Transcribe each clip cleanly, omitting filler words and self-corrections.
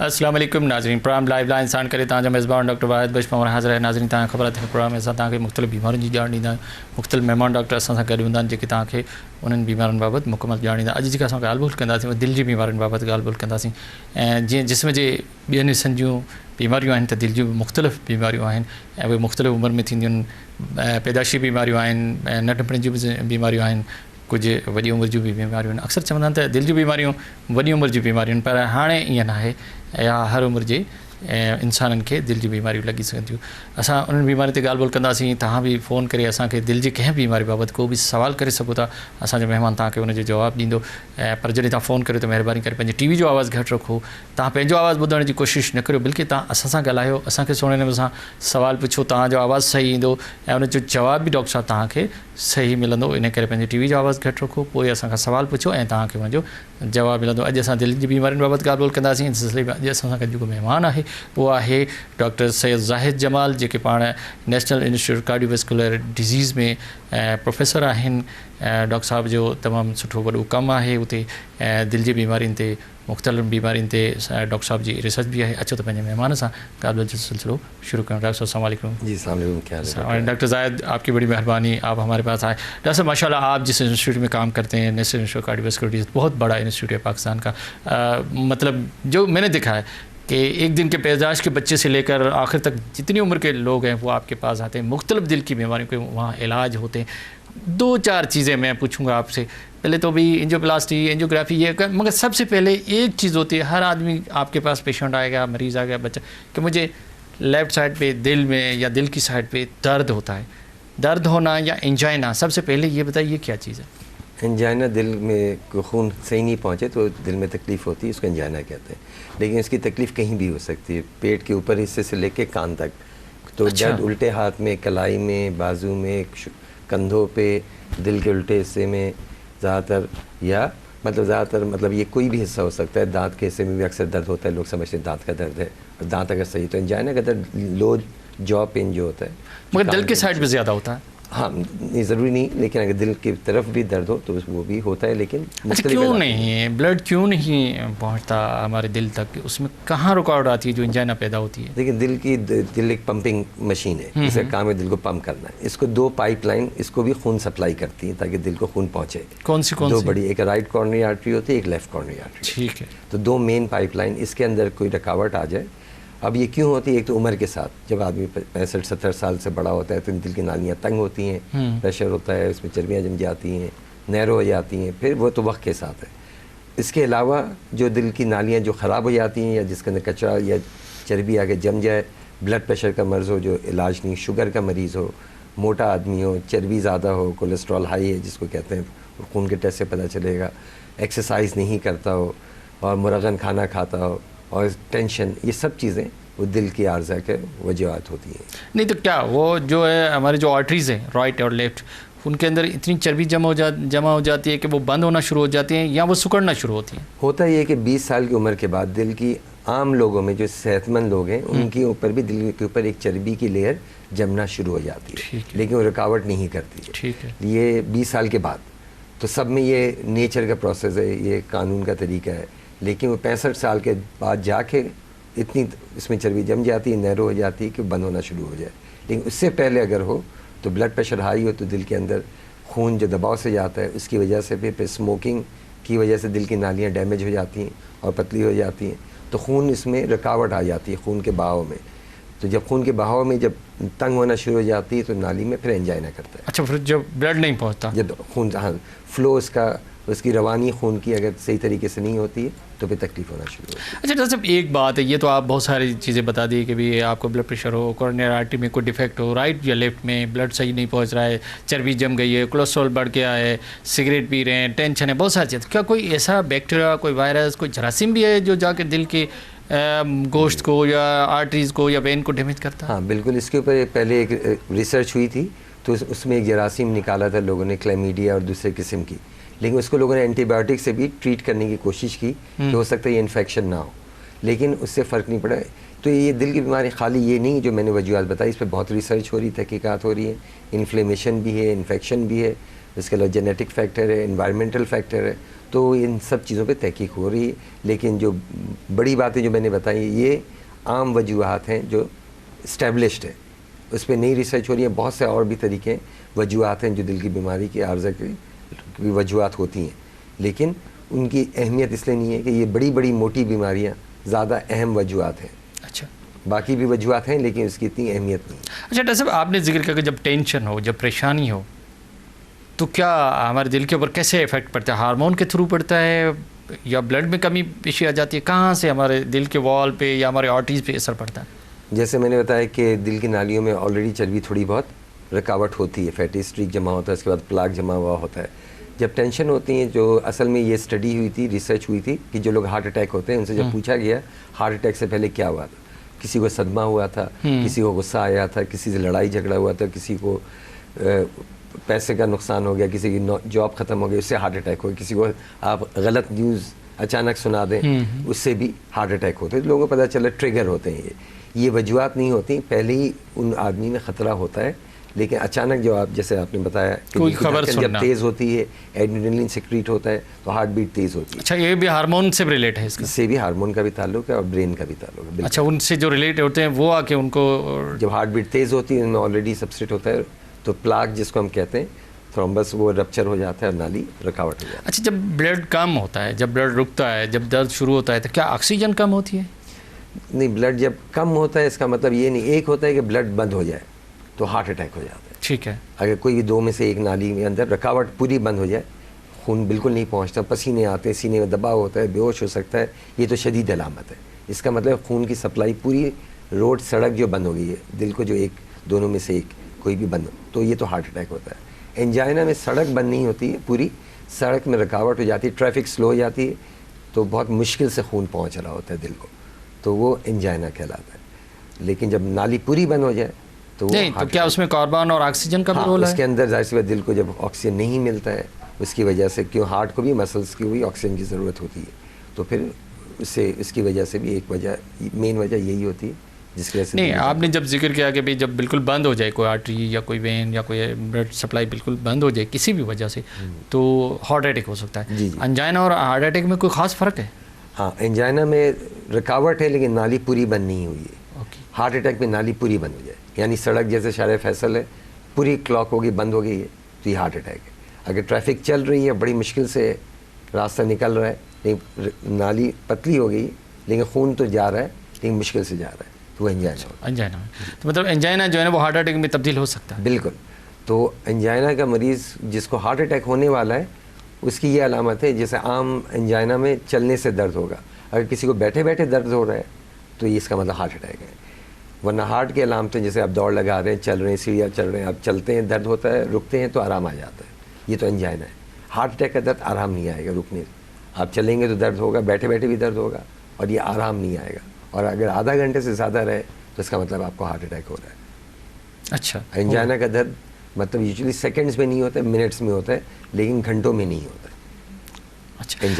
अस्सलाम वालेकुम नाज़रीन, प्रोग्राम लाइव लाइन साण करे तव्हांजा मेज़बान डॉक्टर वाहिद बश पाण हाज़िर आहे। नाज़रीन, तव्हां ख़बर अथव प्रोग्राम में असां तव्हांखे मुख़्तलिफ़ बीमारियुनि जी ॼाण ॾींदा आहियूं। मुख़्तलिफ़ महिमान डॉक्टर असां सां गॾु हूंदा आहिनि जेके तव्हांखे उन्हनि बीमारियुनि बाबति मुकमल ॼाण ॾींदा। अॼु जेका असां ॻाल्हि ॿोल कंदासीं उहा दिलि जी बीमारियुनि बाबति ॻाल्हि ॿोल कंदासीं। ऐं जीअं जिस्म जे ॿियनि हिसनि जूं बीमारियूं आहिनि त दिलि जूं मुख़्तलिफ़ बीमारियूं आहिनि ऐं उहे मुख़्तलिफ़ उमिरि में थींदियूं आहिनि। पैदाशी बीमारियूं आहिनि, नंढपण जूं बि बीमारियूं आहिनि, कुझु वॾी उमिरि जूं बि बीमारियूं आहिनि। अक्सर चवंदा आहिनि त दिलि जूं बीमारियूं वॾी उमिरि जूं बीमारियूं आहिनि, पर हाणे ईअं नाहे। या हर उमिरि जे इंसाननि खे दिलि जी बीमारियूं लॻी सघनि थियूं। असां उन्हनि बीमारियुनि ते ॻाल्हि ॿोल कंदासीं। तव्हां बि फ़ोन करे असांखे दिलि जी कंहिं बीमारी बाबति को बि सवाल करे सघो था। असांजो महिमान तव्हांखे उनजो जवाबु ॾींदो। पर जॾहिं तव्हां फ़ोन करियो त महिरबानी करे पंहिंजे टीवी जो आवाज़ु घटि रखो। तव्हां पंहिंजो आवाज़ु ॿुधण जी कोशिशि न करियो, बल्कि तव्हां असां सां ॻाल्हायो, असांखे सुहिणे नमूने सां सवाल पुछो, तव्हांजो आवाज़ु सही ईंदो ऐं उनजो जवाबु बि डॉक्टर साहब तव्हांखे सही मिलंदो। इन करे पंहिंजे टीवी जो आवाज़ु घटि रखो, पोइ असांखां सवाल पुछो ऐं तव्हांखे उनजो जवाबु मिलंदो। अॼु असां दिलि जी बीमारियुनि बाबति ॻाल्हि ॿोल कंदासीं। इस सिलसिले में अॼु असां सां गॾु जेको महिमान आहे उहो आहे डॉक्टर सैयद ज़ाहिद जमाल, जेके पाण नेशनल इंस्टीट्यूट कार्डियोवैस्कुलर डिज़ीज़ में प्रोफेसर आहिनि। डॉक्टर साहब जो तमामु सुठो वॾो कमु आहे उते दिलि जी बीमारियुनि ते, मुख़्तलिफ़ बीमारियुनि ते डॉक्टर साहब जी रिसर्च भी है। अचो तो पंहिंजे महिमान सां ॻाल्हि ॿोल जो सिलसिलो शुरू करूं। डॉक्टर साहब अस्सलाम वालेकुम। जी अस्सलाम वालेकुम, क्या हाल है? डॉक्टर ज़ाहिद, आपकी बड़ी मेहरबानी, आप हमारे पास आए। डॉक्टर साहब माशाल्लाह, आप जिस इंस्टीट्यूट में काम करते हैं, नेशनल इंस्टीट्यूट कार्डियोवैस्कुलर डिजीज़, बहुत बड़ा इंस्टीट्यूट है पाकिस्तान का। मतलब जो मैंने देखा है कि एक दिन के पैदाइश के बच्चे से लेकर आखिर तक जितनी उम्र के लोग हैं वो आपके पास आते हैं। मुख्तलिफ़ दिल की बीमारियों के वहाँ इलाज होते हैं। 2-4 चीज़ें मैं पूछूंगा आपसे। पहले तो भी एंजियोप्लास्टी, एंजियोग्राफी ये कर, मगर सबसे पहले एक चीज़ होती है, हर आदमी आपके पास पेशेंट आएगा, मरीज़ आ गया, बच्चा, कि मुझे लेफ़्ट साइड पे दिल में या दिल की साइड पे दर्द होता है। दर्द होना या एंजाइना, सबसे पहले ये बताइए क्या चीज़ है? एंजाइना दिल में खून सही नहीं पहुँचे तो दिल में तकलीफ़ होती है, उसको एंजाइना कहते हैं। लेकिन इसकी तकलीफ़ कहीं भी हो सकती है, पेट के ऊपर हिस्से से लेके कान तक। तो अच्छा। दर्द उल्टे हाथ में, कलाई में, बाजू में, कंधों पे, दिल के उल्टे हिस्से में ज़्यादातर, या ज़्यादातर मतलब ये कोई भी हिस्सा हो सकता है। दांत के हिस्से में भी अक्सर दर्द होता है, लोग समझते हैं दांत का दर्द है, और दांत अगर सही तो एंजाइना का दर्द लो जॉ पेन जो होता है, मगर दिल के साइड पे ज़्यादा होता है। हाँ, ये ज़रूरी नहीं, लेकिन अगर दिल की तरफ भी दर्द हो तो वो भी होता है। लेकिन अच्छा, क्यों नहीं ब्लड क्यों नहीं पहुंचता हमारे दिल तक? उसमें कहाँ रुकावट आती है जो एंजाइना पैदा होती है? देखिए, दिल एक पंपिंग मशीन है, इसका काम है दिल को पंप करना है। इसको 2 पाइपलाइन इसको भी खून सप्लाई करती है ताकि दिल को खून पहुँचे। कौन सी 2 बड़ी, एक राइट कॉर्नरी आर्टरी होती है, एक लेफ्ट कॉर्नरी आर्टरी। ठीक है। तो 2 मेन पाइपलाइन, इसके अंदर कोई रुकावट आ जाए। अब ये क्यों होती है? एक तो उम्र के साथ, जब आदमी 65-70 साल से बड़ा होता है तो दिल की नालियाँ तंग होती हैं, प्रेशर होता है, उसमें चर्बियाँ जम जाती हैं, नैरो हो जाती हैं, फिर वो तो वक्त के साथ है। इसके अलावा जो दिल की नालियाँ जो ख़राब हो जाती हैं, या जिसके अंदर कचरा या चर्बी आके जम जाए, ब्लड प्रेशर का मर्ज़ हो जो इलाज नहीं, शुगर का मरीज़ हो, मोटा आदमी हो, चर्बी ज़्यादा हो, कोलेस्ट्रॉल हाई है जिसको कहते हैं, खून के टेस्ट से पता चलेगा, एक्सरसाइज नहीं करता हो और मुरगन खाना खाता हो, और टेंशन, ये सब चीज़ें वो दिल की आर्ज़ा के वजूहात होती हैं। नहीं तो क्या वो जो है हमारे जो आर्टरीज़ हैं राइट और लेफ़्ट, उनके अंदर इतनी चर्बी जमा हो जाती है कि वो बंद होना शुरू हो जाती हैं या वो सिकुड़ना शुरू होती हैं? होता ये कि 20 साल की उम्र के बाद दिल की आम लोगों में, जो सेहतमंद लोग हैं, उनके ऊपर भी दिल के ऊपर एक चर्बी की लेयर जमना शुरू हो जाती है, लेकिन वो रुकावट नहीं करती है। ठीक है। ये 20 साल के बाद, तो सब में ये नेचर का प्रोसेस है, ये कानून का तरीका है। लेकिन वो 65 साल के बाद जाके इतनी इसमें चर्बी जम जाती है, नैरो हो जाती है कि बंद होना शुरू हो जाए। लेकिन उससे पहले अगर हो तो ब्लड प्रेशर हाई हो तो दिल के अंदर खून जो दबाव से जाता है उसकी वजह से, फिर स्मोकिंग की वजह से दिल की नालियाँ डैमेज हो जाती हैं और पतली हो जाती हैं, तो खून इसमें रुकावट आ जाती है, खून के बहाव में। तो जब खून के बहाव में जब तंग होना शुरू हो जाती है तो नाली में फिर एंजाइना करता है। अच्छा, फिर जब ब्लड नहीं पहुंचता, जब खून, हाँ, फ्लो उसकी रवानी खून की अगर सही तरीके से नहीं होती है तो फिर तकलीफ होना शुरू होती है। अच्छा डॉक्टर साहब, एक बात है, ये तो आप बहुत सारी चीज़ें बता दी कि भी आपको ब्लड प्रेशर हो, कोरोनरी आर्टरी में कोई डिफेक्ट हो, राइट या लेफ्ट में ब्लड सही नहीं पहुंच रहा है, चर्बी जम गई है, कोलेस्ट्रॉल बढ़ गया है, सिगरेट पी रहे हैं, टेंशन है, बहुत सारी चीज़। क्या कोई ऐसा बैक्टीरिया, कोई वायरस, कोई जरासीम भी है जो जाके दिल के गोश्त को या आर्टरीज़ को या वेन को डैमेज करता है? हाँ बिल्कुल, इसके ऊपर पहले एक रिसर्च हुई थी, तो उसमें एक जरासीम निकाला था लोगों ने, क्लैमीडिया और दूसरे किस्म की। लेकिन उसको लोगों ने एंटीबायोटिक से भी ट्रीट करने की कोशिश की कि हो सकता है ये इन्फेक्शन ना हो, लेकिन उससे फ़र्क नहीं पड़ा। तो ये दिल की बीमारी खाली ये नहीं जो मैंने वजूहात बताई, इस पर बहुत रिसर्च हो रही, तहकीकात हो रही है, इन्फ्लेमेशन भी है, इन्फेक्शन भी है, इसके अलावा जेनेटिक फैक्टर है, इन्वायरमेंटल फैक्टर है, तो इन सब चीज़ों पे तहकीक हो रही है। लेकिन जो बड़ी बातें जो मैंने बताई ये आम वजूहात हैं जो इस्टेब्लिश्ड है, उस पर नई रिसर्च हो रही है। बहुत से और भी तरीके वजूहात हैं जो दिल की बीमारी की आर्ज़ा की वजूहात होती हैं, लेकिन उनकी अहमियत इसलिए नहीं है कि ये बड़ी बड़ी मोटी बीमारियाँ ज़्यादा अहम वजूहात हैं। अच्छा, बाकी भी वजूहात हैं लेकिन उसकी इतनी अहमियत नहीं। अच्छा डॉक्टर साहब, आपने जिक्र किया कि जब टेंशन हो, जब परेशानी हो, तो क्या हमारे दिल के ऊपर कैसे इफेक्ट पड़ता है? हार्मोन के थ्रू पड़ता है या ब्लड में कमी पेशी आ जाती है? कहाँ से हमारे दिल के वॉल पे या हमारे आर्टरीज पे असर पड़ता है? जैसे मैंने बताया कि दिल की नालियों में ऑलरेडी चर्बी थोड़ी बहुत रुकावट होती है, फैटी स्ट्रीक जमा होता है, उसके बाद प्लाक जमा हुआ होता है। जब टेंशन होती है, जो असल में ये स्टडी हुई थी, रिसर्च हुई थी कि जो लोग हार्ट अटैक होते हैं उनसे जब पूछा गया हार्ट अटैक से पहले क्या हुआ था, किसी को सदमा हुआ था, किसी को गुस्सा आया था, किसी से लड़ाई झगड़ा हुआ था, किसी को पैसे का नुकसान हो गया, किसी की जॉब ख़त्म हो गई, उससे हार्ट अटैक हो गया, किसी को आप गलत न्यूज़ अचानक सुना दें उससे भी हार्ट अटैक होते हैं। लोगों को पता चला ट्रिगर होते हैं ये वजूहात नहीं होती, पहले ही उन आदमी में ख़तरा होता है। लेकिन अचानक जो आप जैसे आपने बताया कि कोई खबर जब तेज़ होती है, एड्रेनलिन सिक्रीट होता है तो हार्ट बीट तेज़ होती है। अच्छा, ये भी हार्मोन से रिलेट है इसका? इससे भी हार्मोन का भी ताल्लुक है और ब्रेन का भी ताल्लुक है। अच्छा, उनसे जो रिलेट होते हैं वो आके उनको, जब हार्ट बीट तेज़ होती है उनमें ऑलरेडी सबस्ट्रेट होता है, तो प्लाक जिसको हम कहते हैं थ्रोम्बस, वो रप्चर हो जाता है और नाली रुकावट हो जाती है। अच्छा, जब ब्लड कम होता है, जब ब्लड रुकता है, जब दर्द शुरू होता है, तो क्या ऑक्सीजन कम होती है? नहीं, ब्लड जब कम होता है इसका मतलब ये नहीं, एक होता है कि ब्लड बंद हो जाए तो हार्ट अटैक हो जाता है। ठीक है। अगर कोई भी दो में से एक नाली में अंदर रुकावट पूरी बंद हो जाए, खून बिल्कुल नहीं पहुंचता, पसीने आते हैं, सीने में दबाव होता है, बेहोश हो सकता है, ये तो शदीद अलामत है। इसका मतलब खून की सप्लाई पूरी रोड सड़क जो बंद हो गई है, दिल को जो एक दोनों में से एक कोई भी बंद हो, तो ये तो हार्ट अटैक होता है। एंजाइना में सड़क बंद नहीं होती है, पूरी सड़क में रुकावट हो जाती है, ट्रैफिक स्लो हो जाती है, तो बहुत मुश्किल से खून पहुँच रहा होता है दिल को, तो वो एंजाइना कहलाता है। लेकिन जब नाली पूरी बंद हो जाए तो नहीं, तो क्या उसमें कार्बन और ऑक्सीजन का भी रोल है? उसके अंदर जाहिर सी बात दिल को जब ऑक्सीजन नहीं मिलता है उसकी वजह से, क्यों हार्ट को भी मसल्स की भी ऑक्सीजन की ज़रूरत होती है, तो फिर उससे इसकी वजह से भी एक वजह, मेन वजह यही होती है जिसकी वजह से। नहीं, आपने जब जिक्र किया कि भाई जब बिल्कुल बंद हो जाए कोई आर्टरी या कोई वेन या कोई ब्लड सप्लाई बिल्कुल बंद हो जाए किसी भी वजह से, तो हार्ट अटैक हो सकता है। एंजाइना और हार्ट अटैक में कोई ख़ास फ़र्क है? हाँ, एंजाइना में रुकावट है लेकिन नाली पूरी बंद नहीं हुई है। हार्ट अटैक में नाली पूरी बंद हो जाए, यानी सड़क जैसे शारे फैसल है, पूरी क्लॉक होगी, बंद हो गई है, तो ये हार्ट अटैक है। अगर ट्रैफिक चल रही है, बड़ी मुश्किल से रास्ता निकल रहा है, लेकिन नाली पतली हो गई लेकिन खून तो जा रहा है लेकिन मुश्किल से जा रहा है, तो एंजाइना। एंजाइना तो मतलब एंजाइना जो है ना वो हार्ट अटैक में तब्दील हो सकता है? बिल्कुल। तो एंजाइना का मरीज़ जिसको हार्ट अटैक होने वाला है उसकी ये अलामत है, जैसे आम एंजाइना में चलने से दर्द होगा, अगर किसी को बैठे बैठे दर्द हो रहा है तो ये इसका मतलब हार्ट अटैक है। वरना हार्ट के अलामतें जैसे आप दौड़ लगा रहे हैं, चल रहे हैं, सीढ़ियाँ चल रहे हैं, आप चलते हैं दर्द होता है, रुकते हैं तो आराम आ जाता है, ये तो एंजाइना है। हार्ट अटैक का दर्द आराम नहीं आएगा रुकने से, आप चलेंगे तो दर्द होगा, बैठे बैठे भी दर्द होगा, और ये आराम नहीं आएगा, और अगर आधा घंटे से ज़्यादा रहे तो इसका मतलब आपको हार्ट अटैक हो रहा है। अच्छा, एंजाइना का दर्द मतलब यूजुअली सेकंड्स में नहीं होता है, मिनट्स में होता है, लेकिन घंटों में नहीं होता है।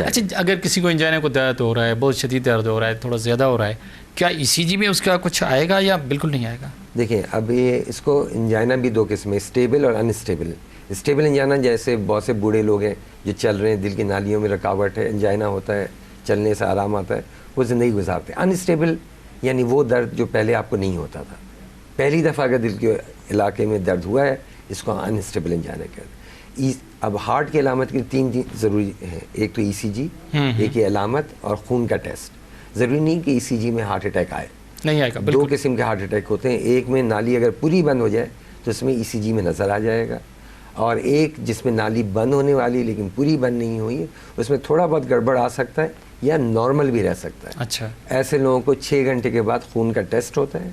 अच्छा, अगर किसी को एंजाइना को दर्द हो रहा है, बहुत शदीद दर्द हो रहा है, थोड़ा ज़्यादा हो रहा है, क्या ईसीजी में उसका कुछ आएगा या बिल्कुल नहीं आएगा? देखिए, अब ये इसको एंजाइना भी दो किस्म है, स्टेबल और अनस्टेबल। स्टेबल एंजाइना जैसे बहुत से बूढ़े लोग हैं जो चल रहे हैं, दिल की नालियों में रुकावट है, एंजाइना होता है, चलने से आराम आता है, वो ज़िंदगी गुजारते हैं। अनस्टेबल यानी वो दर्द जो पहले आपको नहीं होता था, पहली दफ़ा अगर दिल के इलाके में दर्द हुआ है, इसको अनस्टेबल एंजाइना कहते हैं। अब हार्ट की अलामत की तीन ज़रूरी है, एक तो ईसीजी, एक ये अलामत और खून का टेस्ट। ज़रूरी नहीं कि ईसीजी में हार्ट अटैक आए, नहीं आएगा। दो किस्म के हार्ट अटैक होते हैं, एक में नाली अगर पूरी बंद हो जाए तो इसमें ईसीजी में नज़र आ जाएगा, और एक जिसमें नाली बंद होने वाली लेकिन पूरी बंद नहीं हुई है, उसमें थोड़ा बहुत गड़बड़ आ सकता है या नॉर्मल भी रह सकता है। अच्छा, ऐसे लोगों को 6 घंटे के बाद खून का टेस्ट होता है।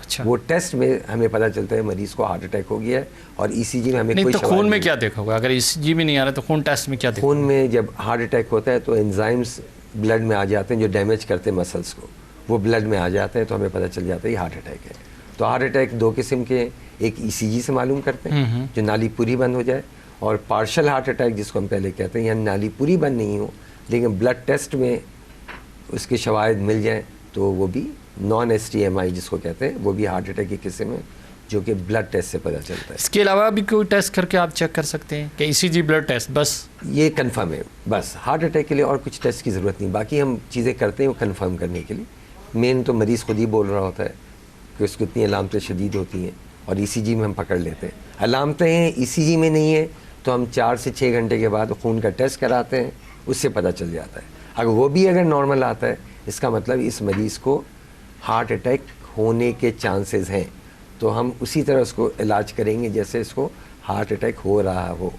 अच्छा, वो टेस्ट में हमें पता चलता है मरीज़ को हार्ट अटैक हो गया है, और ईसीजी में हमें नहीं, कोई तो खून में क्या देखा होगा? अगर ईसीजी में नहीं आ रहा तो खून टेस्ट में क्या देखा? खून में जब हार्ट अटैक होता है तो एंजाइम्स ब्लड में आ जाते हैं जो डैमेज करते हैं मसल्स को, वो ब्लड में आ जाते हैं, तो हमें पता चल जाता है ये हार्ट अटैक है। तो हार्ट अटैक दो किस्म के, एक ईसीजी से मालूम करते हैं जो नाली पूरी बंद हो जाए, और पार्शल हार्ट अटैक जिसको हम पहले कहते हैं, यानी नाली पूरी बंद नहीं हो लेकिन ब्लड टेस्ट में उसके शवाहिद मिल जाएँ, तो वो भी नॉन STMI जिसको कहते हैं, वो भी हार्ट अटैक की किस्म है, जो कि ब्लड टेस्ट से पता चलता है। इसके अलावा भी कोई टेस्ट करके आप चेक कर सकते हैं कि ECG ब्लड टेस्ट बस ये कंफर्म है, बस हार्ट अटैक के लिए और कुछ टेस्ट की ज़रूरत नहीं, बाकी हम चीज़ें करते हैं वो कंफर्म करने के लिए। मेन तो मरीज़ खुद ही बोल रहा होता है कि उसको इतनी अलामतें शदीद होती हैं और ECG में हम पकड़ लेते हैं। अलामतें ECG में नहीं है तो हम 4 से 6 घंटे के बाद खून का टेस्ट कराते हैं, उससे पता चल जाता है। अगर वो भी अगर नॉर्मल आता है, इसका मतलब इस मरीज़ को हार्ट अटैक होने के चांसेस हैं, तो हम उसी तरह उसको इलाज करेंगे जैसे इसको हार्ट अटैक हो रहा हो,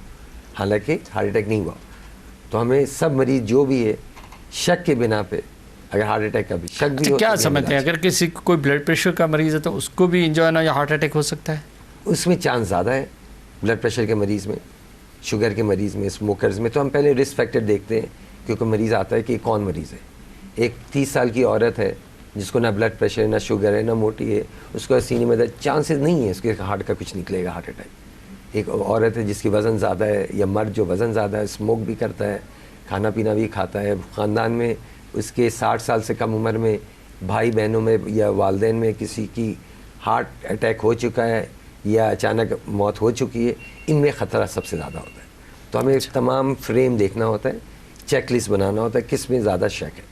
हालांकि हार्ट अटैक नहीं हुआ। तो हमें सब मरीज़ जो भी है शक के बिना पे, अगर हार्ट अटैक का भी शक भी हो, क्या समझते हैं अगर किसी को कोई ब्लड प्रेशर का मरीज़ है तो उसको भी इंजॉय या हार्ट अटैक हो सकता है? उसमें चांस ज़्यादा है ब्लड प्रेशर के मरीज़ में, शुगर के मरीज़ में, स्मोकर्स में। तो हम पहले रिस्क फैक्टर देखते हैं, क्योंकि मरीज़ आता है कि कौन मरीज़ है। एक 30 साल की औरत है जिसको ना ब्लड प्रेशर है, ना शुगर है, ना मोटी है, उसको सीने में दर्द, चांसेस नहीं है उसके हार्ट का कुछ निकलेगा हार्ट अटैक। एक औरत है जिसकी वज़न ज़्यादा है, या मर्द जो वज़न ज़्यादा है, स्मोक भी करता है, खाना पीना भी खाता है, ख़ानदान में उसके 60 साल से कम उम्र में भाई बहनों में या वालदैन में किसी की हार्ट अटैक हो चुका है या अचानक मौत हो चुकी है, इनमें ख़तरा सबसे ज़्यादा होता है। तो हमें तमाम फ्रेम देखना होता है, चेकलिस्ट बनाना होता है किस में ज़्यादा शक है।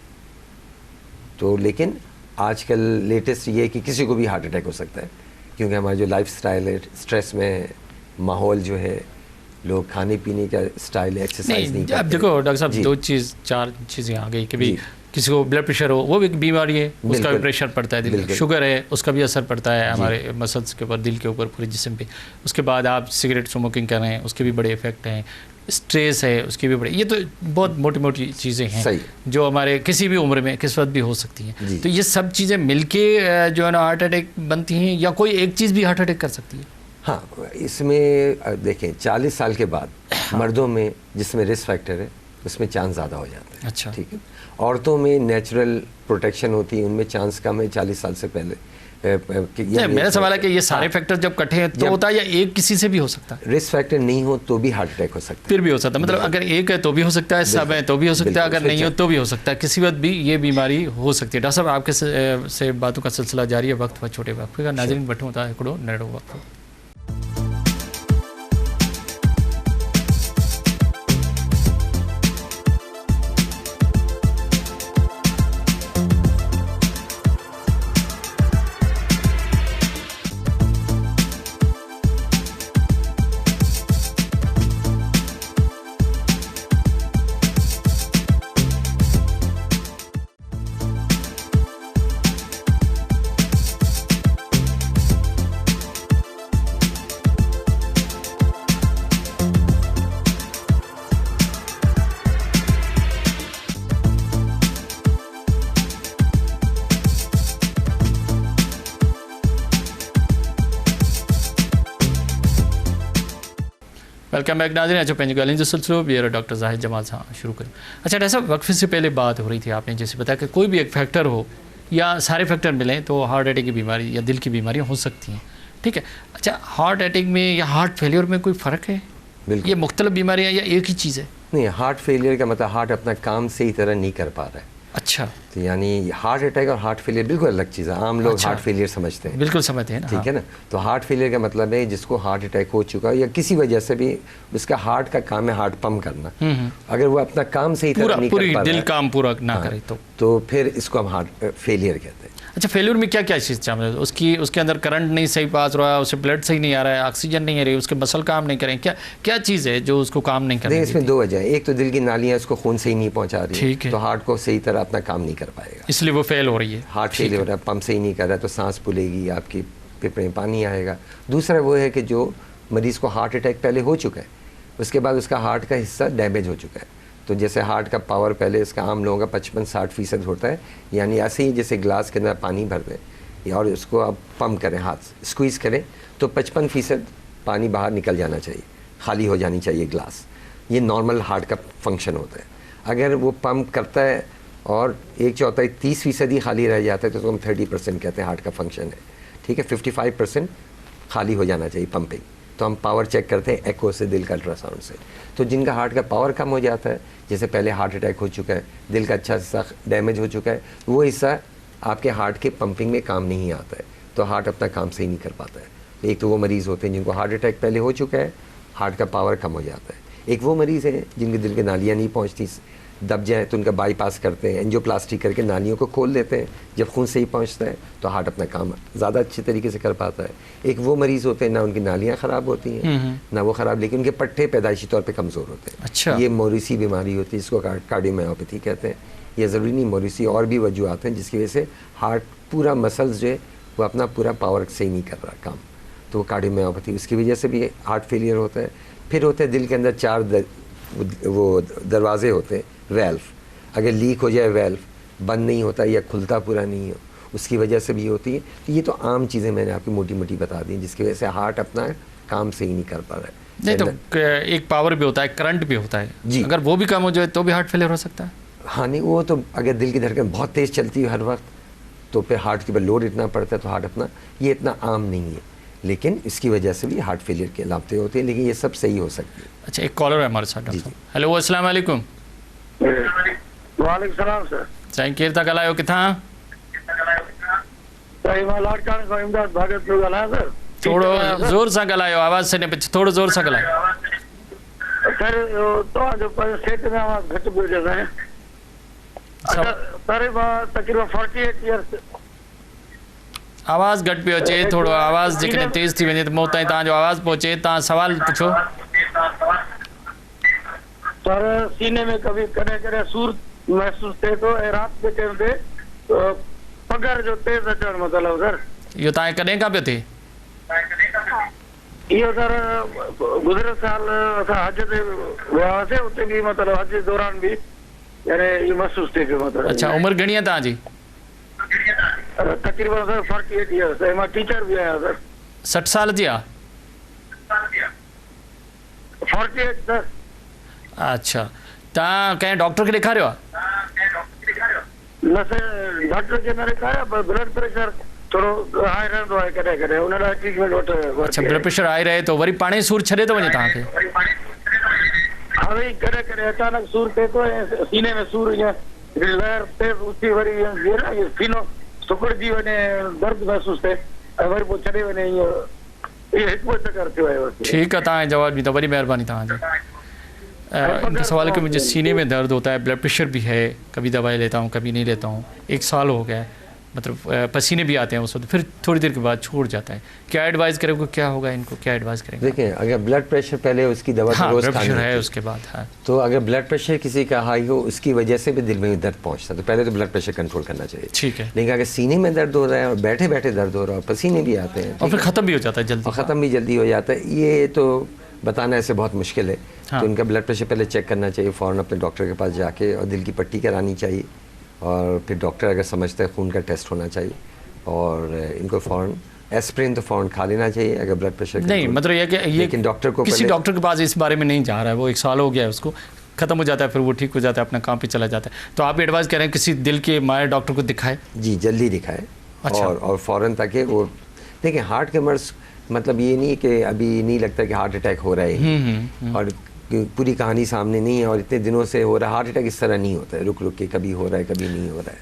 तो लेकिन आजकल लेटेस्ट ये है कि किसी को भी हार्ट अटैक हो सकता है, क्योंकि हमारा जो लाइफ स्टाइल है, स्ट्रेस में माहौल जो है, लोग खाने पीने का स्टाइल है, एक्सरसाइज नहीं करते। अब देखो डॉक्टर साहब 4 चीज़ें आ गई कि भाई किसी को ब्लड प्रेशर हो, वो भी एक बीमारी है, उसका भी प्रेशर पड़ता है, दिल शुगर है उसका भी असर पड़ता है हमारे मसल्स के ऊपर, दिल के ऊपर, पूरे जिस्म पे। उसके बाद आप सिगरेट स्मोकिंग कर रहे हैं, उसके भी बड़े इफेक्ट हैं, स्ट्रेस है उसके भी बड़े, ये तो बहुत मोटी मोटी चीज़ें हैं जो हमारे किसी भी उम्र में किस वक्त भी हो सकती हैं। तो ये सब चीज़ें मिलके जो है ना हार्ट अटैक बनती हैं, या कोई एक चीज़ भी हार्ट अटैक कर सकती है? हाँ, इसमें देखें 40 साल के बाद मर्दों में जिसमें रिस्क फैक्टर है उसमें चांस ज़्यादा हो जाता है। अच्छा, ठीक है। औरतों में नेचुरल प्रोटेक्शन होती है, उनमें चांस कम है 40 साल से पहले। मेरा सवाल है कि ये सारे फैक्टर जब इकट्ठे हैं तो होता है, या एक किसी से भी हो सकता है? रिस्क फैक्टर नहीं हो तो भी हार्ट अटैक हो सकता है। फिर भी हो सकता है, मतलब अगर एक है तो भी हो सकता है, सब है तो भी हो सकता है, अगर नहीं हो तो भी हो सकता है, किसी वक्त भी ये बीमारी हो सकती है। डॉक्टर साहब आपके से बातों का सिलसिला जारी है, वक्त बहुत छोटे वक्त का नाज़रीन बटू होता है हिकिड़ो नंढो वक्त। वेलकम बैक नाज़रीन। अच्छा पंहिंजी ॻाल्हियुनि जो सिलसिलो ॿीहर डॉक्टर ज़ाहिद जमाल सां शुरू करूँ। अच्छा डॉक्टर साहब, वक्फे से पहले बात हो रही थी, आपने जैसे बताया कि कोई भी एक फैक्टर हो या सारे फैक्टर मिलें तो हार्ट अटैक की बीमारी या दिल की बीमारियाँ हो सकती हैं, ठीक है। अच्छा, हार्ट अटैक में या हार्ट फेलियर में कोई फ़र्क है? ये मुख्तलिफ बीमारियाँ या एक ही चीज़ है? नहीं, हार्ट फेलियर का मतलब हार्ट अपना काम सही तरह नहीं कर पा रहा है। अच्छा, तो यानी हार्ट अटैक और हार्ट फेलियर बिल्कुल अलग चीज़ है। आम लोग हार्ट फेलियर समझते हैं, बिल्कुल समझते हैं ना, ठीक है ना। तो हार्ट फेलियर का मतलब है जिसको हार्ट अटैक हो चुका है या किसी वजह से भी उसका हार्ट का काम है हार्ट पंप करना, अगर वो अपना काम सही तरह नहीं कर पा रहा है, दिल काम पूरा ना करे तो फिर इसको हम हार्ट फेलियर कहते हैं। अच्छा, फेलियर में क्या क्या चीज़ शामिल है? उसके अंदर करंट नहीं सही पास रहा है, उसे ब्लड सही नहीं आ रहा है, ऑक्सीजन नहीं आ रही, उसके मसल काम नहीं करें, क्या चीज़ है जो उसको काम नहीं कर रही? इसमें 2 वजह है। एक तो दिल की नालियाँ उसको खून सही नहीं पहुँचा रही है, तो हार्ट को सही तरह अपना काम नहीं कर पाएगा, इसलिए वो फेल हो रही है, हार्ट फेल हो रहा है, पंप सही नहीं कर रहा है, तो सांस फूलेगी, आपकी फेफड़े में पानी आएगा। दूसरा वो है कि जो मरीज़ को हार्ट अटैक पहले हो चुका है, उसके बाद उसका हार्ट का हिस्सा डैमेज हो चुका है। तो जैसे हार्ट का पावर पहले इसका आम लोगों का 55-60% होता है, यानी ऐसे ही जैसे ग्लास के अंदर पानी भर दें और उसको आप पंप करें, हाथ स्क्वीज़ करें, तो 55% पानी बाहर निकल जाना चाहिए, खाली हो जानी चाहिए ग्लास। ये नॉर्मल हार्ट का फंक्शन होता है। अगर वो पंप करता है और 1/4 30% ही खाली रह जाता है तो उसको हम 30% कहते हैं हार्ट का फंक्शन है, ठीक है। 55% खाली हो जाना चाहिए पंपिंग। तो हम पावर चेक करते हैं एको से, दिल का अल्ट्रासाउंड से। तो जिनका हार्ट का पावर कम हो जाता है, जैसे पहले हार्ट अटैक हो चुका है, दिल का अच्छा हिस्सा डैमेज हो चुका है, वो हिस्सा आपके हार्ट के पंपिंग में काम नहीं आता है, तो हार्ट अपना काम सही नहीं कर पाता है। एक तो वो मरीज़ होते हैं जिनको हार्ट अटैक पहले हो चुका है, हार्ट का पावर कम हो जाता है। एक वो मरीज़ है जिनके दिल की नालियाँ नहीं पहुँचती, दब जाए तो उनका बाईपास करते हैं, एंजियोप्लास्टी करके नालियों को खोल देते हैं, जब खून सही पहुंचता है तो हार्ट अपना काम ज़्यादा अच्छे तरीके से कर पाता है। एक वो मरीज़ होते हैं ना उनकी नालियाँ ख़राब होती हैं ना वो ख़राब, लेकिन उनके पट्टे पैदाइशी तौर पे कमज़ोर होते हैं। अच्छा। ये मोरिसी बीमारी होती है, इसको कार्डियोमायोपैथी कहते हैं। ये ज़रूरी नहीं, मोरिसी और भी वजूहत हैं जिसकी वजह से हार्ट पूरा मसल्स जो है वो अपना पूरा पावर सही नहीं कर रहा काम, तो वो कार्डियोमायोपैथी, उसकी वजह से भी हार्ट फेलियर होता है। फिर होते हैं दिल के अंदर 4 वो दरवाजे होते हैं, वेल्व, अगर लीक हो जाए वेल्व, बंद नहीं होता या खुलता पूरा नहीं हो, उसकी वजह से भी होती है। तो ये तो आम चीज़ें मैंने आपकी मोटी मोटी बता दी जिसकी वजह से हार्ट अपना काम सही नहीं कर पा रहा है। नहीं तो एक पावर भी होता है, करंट भी होता है जी, अगर वो भी कम हो जाए तो भी हार्ट फेलियर हो सकता है। हाँ नहीं, वो तो अगर दिल की धड़कन बहुत तेज़ चलती है हर वक्त तो फिर हार्ट के ऊपर लोड इतना पड़ता है तो हार्ट अपना, ये इतना आम नहीं है, लेकिन इसकी वजह से भी हार्ट फेलियर के अलामतें होती हैं, लेकिन ये सब सही हो सकती है। अच्छा, एक कॉलर है हमारे साथ डॉक्टर साहब। हेलो, अस्सलाम वालेकुम। वालेकुम सलाम सर। साईं केर था ॻाल्हायो, किथां? साईं मां लाड़काणे खां इमदाद भागत पियो ॻाल्हायां सर। थोरो ज़ोर सां ॻाल्हायो, आवाज़ से पिछ, थोरो ज़ोर सां ॻाल्हायो। सर तव्हांजो स्टेट में आवाज़ घटि पियो अचे साईं। सर मां तक़रीबन 48 इयर्स। आवाज़ घटि पियो अचे, थोरो आवाज़ जेकॾहिं तेज़ थी वञे त मूं ताईं तव्हांजो आवाज़ पहुचे। तव्हां सवाल पुछो। सर सीने में कभी कॾहिं कॾहिं सूर महसूस थिए थो ऐं राति जे टाइम ते पघर जो तेज़ अचणु मतिलबु सर। इहो तव्हांखे कॾहिं खां पियो थिए? इहो सर गुज़िरियल साल असां हज ते विया हुआसीं, उते बि मतिलबु हज जे दौरान बि यानी इहो महसूस थिए पियो मतिलबु। अच्छा, उमिरि घणी आहे तव्हांजी? तक़रीबन सर 48 इयर्स ऐं मां टीचर बि आहियां सर। 60 साल जी आहे? 48 सर। अच्छा, तव्हां कंहिं डॉक्टर खे ॾेखारियो आहे? न सर डॉक्टर खे न ॾेखारियो, पर ब्लड प्रेशर थोरो हाई रहंदो आहे कॾहिं कॾहिं, उन लाइ ट्रीटमेंट वठो। अच्छा, ब्लड प्रेशर हाई रहे तो वरी पाणे सूर छॾे थो वञे तव्हांखे? हा भई कॾहिं कॾहिं अचानक सूर थिए थो ऐं सीने में सूर ईअं लहर तेज़ उथी वरी ईअं सीनो सुकिड़जी वञे, दर्द महसूस थिए ऐं वरी पोइ छॾे वञे, इहो हिकु ॿ चकर थियो आहे। ठीक है, तव्हांजो जवाब ॾींदो, वरी महिरबानी तव्हांजी। इनका सवाल है कि मुझे सीने में दर्द होता है, ब्लड प्रेशर भी है, कभी दवाई लेता हूँ कभी नहीं लेता हूँ, 1 साल हो गया है, मतलब पसीने भी आते हैं उस वक्त, फिर थोड़ी देर के बाद छूट जाता है। क्या एडवाइस करेंगे, क्या होगा इनको, क्या एडवाइस करेंगे? देखिए, अगर ब्लड प्रेशर पहले उसकी दवा हाँ, रोज ब्लड प्रेशर खानी है होती, उसके बाद हाँ, तो अगर ब्लड प्रेशर किसी का हाई हो उसकी वजह से भी दिल में दर्द पहुंचता है तो पहले तो ब्लड प्रेशर कंट्रोल करना चाहिए। ठीक है। लेकिन अगर सीने में दर्द हो रहा है और बैठे बैठे दर्द हो रहा है और पसीने भी आते हैं और फिर ख़त्म भी हो जाता है जल्दी, और ख़त्म भी जल्दी हो जाता है, ये तो बताना ऐसे बहुत मुश्किल है। हाँ। तो उनका ब्लड प्रेशर पहले चेक करना चाहिए, फ़ौरन अपने डॉक्टर के पास जाके, और दिल की पट्टी करानी चाहिए, और फिर डॉक्टर अगर समझता है खून का टेस्ट होना चाहिए, और इनको फ़ौरन एस्प्रिन तो फ़ौरन खा लेना चाहिए अगर ब्लड प्रेशर नहीं मतलब ये कि ये लेकिन डॉक्टर को किसी डॉक्टर के पास इस बारे में नहीं जा रहा है, वो 1 साल हो गया है उसको, ख़त्म हो जाता है, फिर वो ठीक हो जाता है, अपना काम पे चला जाता है। तो आप एडवाइस करें किसी दिल के माहिर डॉक्टर को दिखाए? जी, जल्दी दिखाए। अच्छा। और फ़ौरन, ताकि वो देखिए हार्ट के मर्ज मतलब ये नहीं कि अभी नहीं लगता कि हार्ट अटैक हो रहा है और पूरी कहानी सामने नहीं है और इतने दिनों से हो रहा है। हार्ट अटैक इस तरह नहीं होता है, रुक रुक के कभी हो रहा है कभी नहीं हो रहा है।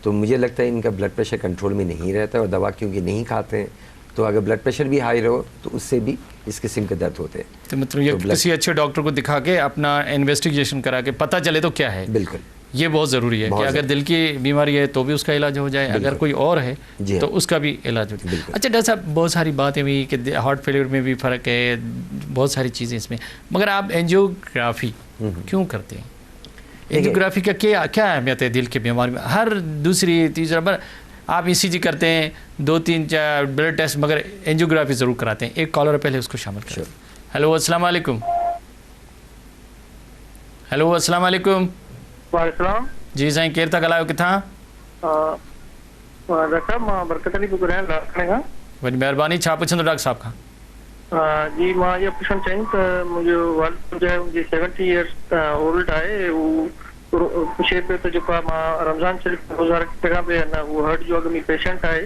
तो मुझे लगता है इनका ब्लड प्रेशर कंट्रोल में नहीं रहता है, और दवा क्योंकि नहीं खाते हैं तो अगर ब्लड प्रेशर भी हाई रहो तो उससे भी इस किस्म के दर्द होते हैं। तो मतलब ये किसी अच्छे डॉक्टर को दिखा के अपना इन्वेस्टिगेशन करा के पता चले तो क्या है। बिल्कुल, ये बहुत ज़रूरी है कि अगर दिल की बीमारी है तो भी उसका इलाज हो जाए, अगर कोई और है तो उसका भी इलाज हो जाए। अच्छा डॉक्टर साहब, बहुत सारी बातें हुई कि हार्ट फेलियर में भी फ़र्क है, बहुत सारी चीज़ें इसमें, मगर आप एंजियोग्राफी क्यों करते हैं? एंजियोग्राफी का क्या अहमियत है दिल की बीमारी में? हर दूसरी तीसरा बार आप ECG करते हैं, 2-3-4 ब्लड टेस्ट, मगर एंजियोग्राफी ज़रूर कराते हैं। एक कॉलर पहले उसको शामिल करें। हेलो, अस्सलाम वालेकुम। हेलो, अस्सलाम वालेकुम। वालेकुम जी साईं, केर था ॻाल्हायो, किथां? डॉक्टर साहब मां बरकत अली पियो ॻाल्हायां लाड़काणे खां। वॾी महिरबानी, छा पुछंदो डॉक्टर साहब खां? जी मां इहो पुछणु चाहियूं त मुंहिंजो वालिद जो आहे, मुंहिंजी 70 इयर्स ओल्ड आहे, उहो पुछे पियो त जेको आहे मां रमज़ान शरीफ़ रोज़ा रखी सघां पियो या न, उहो हार्ट जो अॻु में पेशेंट आहे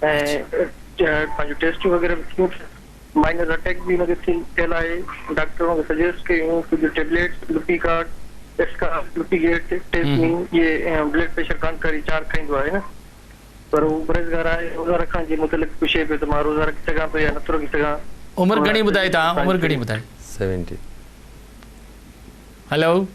ऐं पंहिंजो टेस्ट वग़ैरह बि थियूं, माइनर अटैक बि हुनखे थियल आहे, डॉक्टरों खे सजेस्ट कयूं कुझु टेबलेट्स, लुपिकार्ड, एस्का, लुपिगेट, टेस्टमिन, ये ब्लड प्रेशर कान करी 4 खाईंदो आहे न। पर वो परहेज़गार आहे रोज़ा रखण जे मुतलिक़ पुछे पियो त मां रोज़ा रखी सघां पियो या नथो रखी सघां। उमिरि घणी ॿुधाई तव्हां, उमिरि घणी ॿुधाई? 70। हेलो,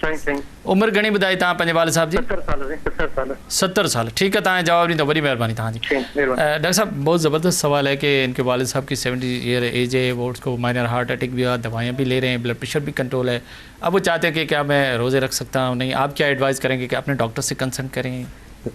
साईं साईं उमिरि घणी ॿुधाई तव्हां पंहिंजे वालिद साहब जी? 70 साल साईं, 70 साल। 70 साल, ठीक है, तव्हां जवाब ॾींदो, वॾी महिरबानी तव्हांजी। डॉक्टर साहब, बहुत ज़बरदस्त सवाल है कि इनके वालिद साहब की 70 ईयर एज है, वो उसको माइनर हार्ट अटैक भी हुआ, दवाइयाँ भी ले रहे हैं, ब्लड प्रेशर भी कंट्रोल है। अब वो चाहते हैं कि क्या मैं रोज़े रख सकता हूँ नहीं, आप क्या एडवाइस करेंगे कि अपने डॉक्टर से कंसल्ट करें?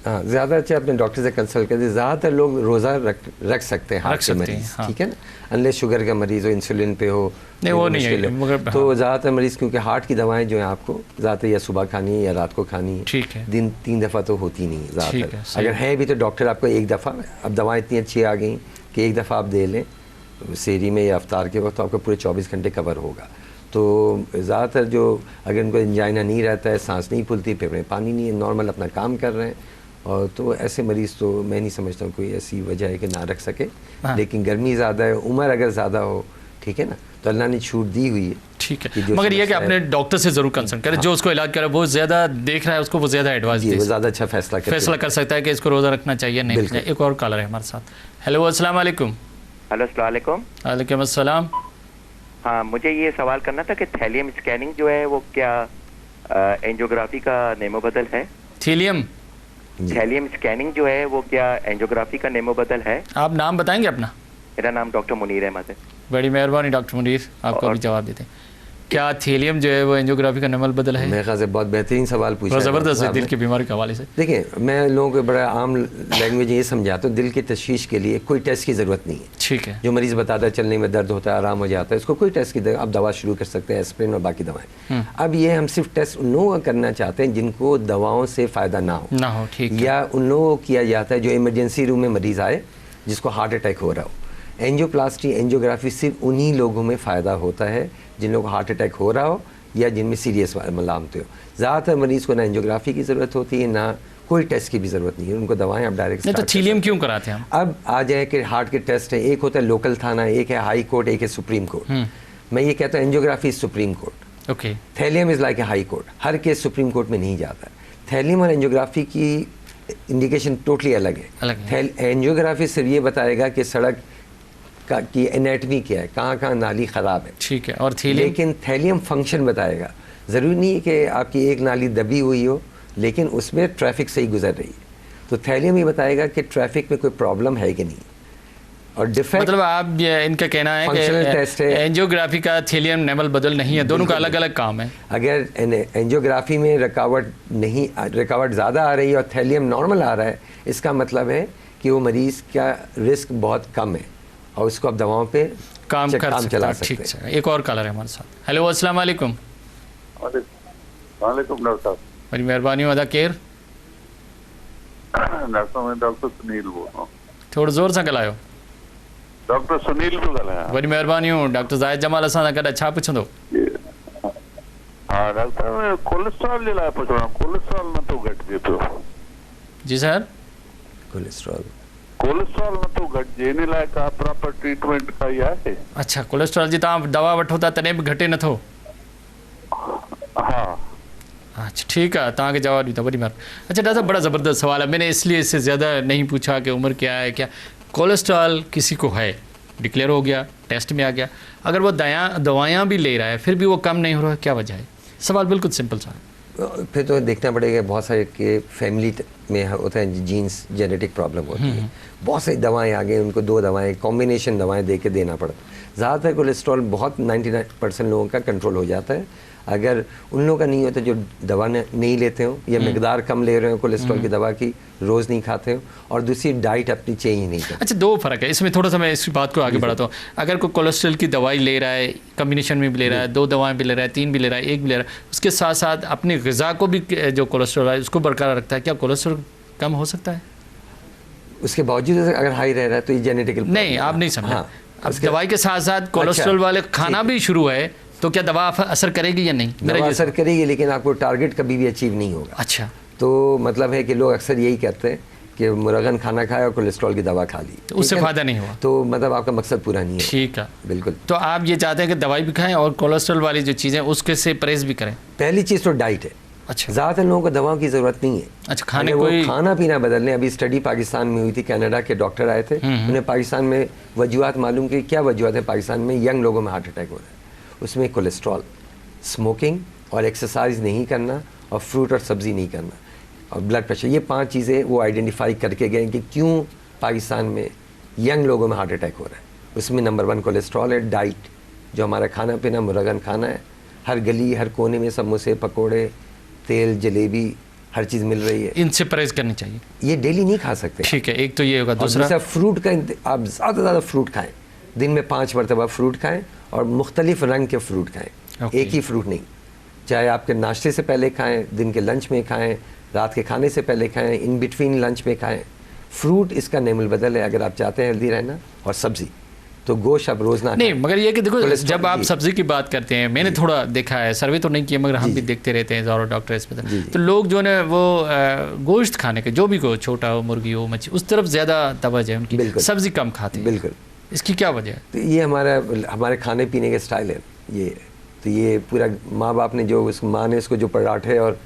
हाँ, ज़्यादा अच्छा अपने डॉक्टर से कंसल्ट करें। ज़्यादातर लोग रोज़ा रख सकते हैं, हार्ट के मरीज़, हाँ। ठीक है ना, अनलेस शुगर का मरीज़ हो, इंसुलिन पे हो, नहीं वो नहीं है, मगर तो ज़्यादातर मरीज़, क्योंकि हार्ट की दवाएं जो हैं आपको ज़्यादातर या सुबह खानी है या रात को खानी है, ठीक है, दिन 3 दफ़ा तो होती नहीं है ज़्यादातर। सही। अगर है भी तो डॉक्टर आपको एक दफ़ा, अब दवाएँ इतनी अच्छी आ गई कि एक दफ़ा आप दे लें सेहरी में या अफ्तार के वक्त, तो आपका पूरे 24 घंटे कवर होगा। तो ज़्यादातर जो अगर उनको एंजाइना नहीं रहता है, सांस नहीं फूलती, पेट में पानी नहीं है, नॉर्मल अपना काम कर रहे हैं, और तो ऐसे मरीज़ तो मैं नहीं समझता हूँ कोई ऐसी वजह है कि ना रख सके। हाँ। लेकिन गर्मी ज़्यादा है, उम्र अगर ज़्यादा हो, ठीक है ना, तो अल्लाह ने छूट दी हुई है, ठीक है, मगर ये कि अपने डॉक्टर से ज़रूर कंसल्ट करें। हाँ। जो उसको इलाज करे वो ज़्यादा देख रहा है, उसको वो ज़्यादा एडवाइस दे, वो ज़्यादा अच्छा फैसला कर सकता है कि इसको रोज़ा रखना चाहिए नहीं। एक और कॉलर है हमारे साथ। हेलो, अस्सलाम वालेकुम। हेलो, अस्सलाम वालेकुम। वालेकुम अस्सलाम। हाँ, मुझे ये सवाल करना था कि थैलियम स्कैनिंग जो है वो क्या एंजियोग्राफी का नेमो बदल है? थैलियम स्कैनिंग जो है वो क्या एंजियोग्राफी का नेमो बदल है? आप नाम बताएंगे अपना? मेरा नाम डॉक्टर मुनीर अहमद है। बड़ी मेहरबानी डॉक्टर मुनीर, आपको अभी जवाब देते हैं। क्या थैलियम जो है वो एंजियोग्राफी का नेमल बदल है? मेरे ख्याल से बहुत बेहतरीन सवाल पूछा है, ज़बरदस्त है दिल की बीमारी के हवाले से। देखिए, मैं लोगों को बड़ा आम लैंग्वेज ये समझाता हूँ, दिल की तशवीश के लिए कोई टेस्ट की ज़रूरत नहीं है, ठीक है। जो मरीज़ बताता है चलने में दर्द होता है, आराम हो जाता है, इसको कोई टेस्ट की आप दवा शुरू कर सकते हैं, एस्प्रिन और बाकी दवाएं। अब ये हम सिर्फ टेस्ट उन लोगों का करना चाहते हैं जिनको दवाओं से फ़ायदा ना हो, ठीक है, या उन लोगों को किया जाता है जो इमरजेंसी रूम में मरीज़ आए जिसको हार्ट अटैक हो रहा हो। एंजियोप्लास्टी, एंजियोग्राफी सिर्फ उन्हीं लोगों में फ़ायदा होता है जिन लोगों को हार्ट अटैक हो रहा हो या जिनमें सीरियस मलामतें हो। ज़्यादातर मरीज़ को ना एंजियोग्राफी की ज़रूरत होती है, ना कोई टेस्ट की भी ज़रूरत नहीं है, उनको दवाएं आप डायरेक्ट। नहीं तो थैलियम क्यों कराते हैं हम? अब आ जाए कि हार्ट के टेस्ट है, एक होता है लोकल थाना, एक है हाई कोर्ट, एक है सुप्रीम कोर्ट। मैं ये कहता हूँ angiography supreme court, okay, thallium is like a high court. Her case supreme court में नहीं जाता। थैलियम और एंजियोग्राफी की इंडिकेशन टोटली अलग है। एंजियोग्राफी सिर्फ ये बताएगा कि सड़क की एनाटमी क्या है, कहाँ कहाँ नाली ख़राब है, ठीक है, और थैलियम, लेकिन थैलियम फंक्शन बताएगा। ज़रूरी नहीं है कि आपकी एक नाली दबी हुई हो लेकिन उसमें ट्रैफिक सही गुजर रही है, तो थैलियम ही बताएगा कि ट्रैफिक में कोई प्रॉब्लम है कि नहीं। और डिफेक्ट, मतलब आप इनका कहना है कि एंजियोग्राफी का थैलियम नेमल बदल नहीं है, दोनों का अलग अलग काम है। अगर एंजियोग्राफी में रुकावट ज़्यादा आ रही है और थैलियम नॉर्मल आ रहा है, इसका मतलब है कि वो मरीज़ का रिस्क बहुत कम है और उसको आप दवाओं पे काम चला सकते हैं। एक और कॉलर है हमारे साथ। हेलो, अस्सलाम वालेकुम। वालेकुम डॉक्टर साहब। बड़ी मेहरबानी अदा केर? डॉक्टर साहब, मैं डॉक्टर सुनील बोल रहा हूँ। थोड़ा ज़ोर सां ॻाल्हायो। डॉक्टर सुनील पियो ॻाल्हायां। बड़ी मेहरबानी डॉक्टर ज़ाहिद जमाल असां सां गॾु, छा पुछंदो? हाँ डॉक्टर, मैं कोलेस्ट्रॉल जे लाइ पुछ रहा हूँ, कोलेस्ट्रॉल नथो घटिजे पियो। जी सर, कोलेस्ट्रॉल नथो घटिजे, इन लाइ का प्रॉपर ट्रीटमेंट काई आहे? अच्छा, कोलेस्ट्रॉल जी तव्हां दवा वठो था तॾहिं बि घटे नथो? हाँ, अच्छा ठीक है, तव्हांखे जवाब ॾींदा, बड़ी महिरबानी। अच्छा डॉक्टर साहब, बड़ा ज़बरदस्त सवाल है, मैंने इसलिए इससे ज़्यादा नहीं पूछा कि उम्र क्या है, क्या कोलेस्ट्रॉल किसी को है, डिक्लेयर हो गया, टेस्ट में आ गया, अगर वो दवाइयाँ भी ले रहा है फिर भी वो कम नहीं हो रहा है, क्या वजह है? सवाल बिल्कुल सिंपल सा है। फिर तो देखना पड़ेगा, बहुत सारे के फैमिली में होता है, जीन्स जेनेटिक प्रॉब्लम होती है, बहुत सारी दवाएं आ गई, उनको 2 दवाएं कॉम्बिनेशन दवाएं दे के देना पड़ता है। ज़्यादातर कोलेस्ट्रॉल बहुत 99% लोगों का कंट्रोल हो जाता है। अगर उन लोगों का नहीं होता जो दवा नहीं लेते हो या मिकदार कम ले रहे हो कोलेस्ट्रॉल की दवा की, रोज़ नहीं खाते हो, और दूसरी डाइट अपनी चेंज नहीं करते। अच्छा, 2 फ़र्क है इसमें, थोड़ा सा मैं इस बात को आगे बढ़ाता हूँ। अगर कोई कोलेस्ट्रॉल की दवाई ले रहा है, कम्बिनेशन में भी ले रहा है, 2 दवाएं भी ले रहा है, 3 भी ले रहा है, 1 भी ले रहा है, उसके साथ साथ अपनी ग़िज़ा को भी जो कोलेस्ट्रॉल है उसको बरकरार रखता है, क्या कोलेस्ट्रॉल कम हो सकता है? उसके बावजूद अगर हाई रह रहा है तो ये जेनेटिकल नहीं, आप नहीं समझे। हाँ, अब दवाई के साथ साथ कोलेस्ट्रॉल वाले खाना भी शुरू है, तो क्या दवा असर करेगी या नहीं? दवा असर करेगी, लेकिन आपको टारगेट कभी भी अचीव नहीं होगा। अच्छा, तो मतलब है कि लोग अक्सर यही कहते हैं कि मुरगन खाना खाया और कोलेस्ट्रॉल की दवा खा ली, तो उससे फ़ायदा नहीं हुआ, तो मतलब आपका मकसद पूरा नहीं है। ठीक है, बिल्कुल। तो आप ये चाहते हैं कि दवाई भी खाएं और कोलेस्ट्रॉल वाली जो चीज़ें उसके से परहेज़ भी करें? पहली चीज़ तो डाइट है। अच्छा। ज़्यादातर लोगों को दवाओं की ज़रूरत नहीं है। अच्छा, खाने अगर कोई वो खाना पीना बदल लें। अभी स्टडी पाकिस्तान में हुई थी, कनाडा के डॉक्टर आए थे, उन्हें पाकिस्तान में वजूहत मालूम की क्या वजूहत है पाकिस्तान में यंग लोगों में हार्ट अटैक हो रहा है। उसमें कोलेस्ट्रॉल, स्मोकिंग और एक्सरसाइज नहीं करना और फ्रूट और सब्ज़ी नहीं करना और ब्लड प्रेशर, ये 5 चीज़ें वो आइडेंटिफाई करके गए कि क्यों पाकिस्तान में यंग लोगों में हार्ट अटैक हो रहा है। उसमें नंबर 1 कोलेस्ट्रॉल है, डाइट, जो हमारा खाना पीना मुरगन खाना है, हर गली हर कोने में समोसे, पकोड़े, तेल, जलेबी, हर चीज़ मिल रही है। इनसे परहेज करनी चाहिए। ये डेली नहीं खा सकते। ठीक है, एक तो ये होगा। दूसरा फ्रूट का आप ज़्यादा से ज़्यादा फ्रूट खाएं, दिन में 5 मरतबा फ्रूट खाएं और मुख्तलिफ रंग के फ्रूट खाएं, एक ही फ्रूट नहीं। चाहे आपके नाश्ते से पहले खाएं, दिन के लंच में खाएं, रात के खाने से पहले खाएं, इन बिटवीन लंच में खाएं। फ्रूट इसका नेमुल बदल है अगर आप चाहते हैं हेल्दी रहना। और सब्ज़ी तो गोश्त आप रोज़ ना नहीं, मगर ये कि देखो जब आप जी। सब्जी की बात करते हैं, मैंने थोड़ा देखा है, सर्वे तो नहीं किया मगर हम भी देखते रहते हैं ज़ारो डॉक्टर इसमें, तो लोग जो है वो गोश्त खाने के, जो भी को छोटा हो, मुर्गी हो, मच्छी, उस तरफ ज़्यादा तवज्जो है उनकी, सब्जी कम खाते हैं। बिल्कुल। इसकी क्या वजह है? तो ये हमारे खाने पीने के स्टाइल है ये। तो ये पूरा माँ बाप ने जो माँ ने उसको जो पराठे और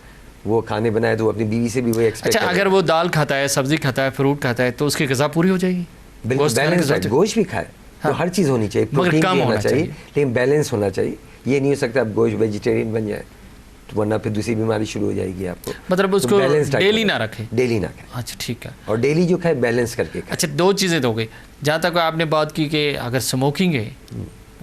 वो खाने बनाए तो वो अपनी बीवी से भी वही एक्सपेक्ट। अच्छा, अगर वो दाल खाता है, सब्जी खाता है, फ्रूट खाता है, तो उसकी ग़िज़ा पूरी हो जाएगी? बिल्कुल बैलेंस डाइट, गोश्त भी खाए तो हर चीज़ होनी चाहिए, प्रोटीन भी होना चाहिए, लेकिन बैलेंस होना चाहिए। ये नहीं हो सकता आप गोश्त वेजिटेरियन बन जाए तो वरना फिर दूसरी बीमारी शुरू हो जाएगी आपको। मतलब उसको डेली ना रखें? डेली ना खाए। अच्छा, ठीक है। और डेली जो खाए बैलेंस करके खाए। अच्छा, 2 चीज़ें तो हो गई। जहाँ तक आपने बात की कि अगर स्मोकिंग है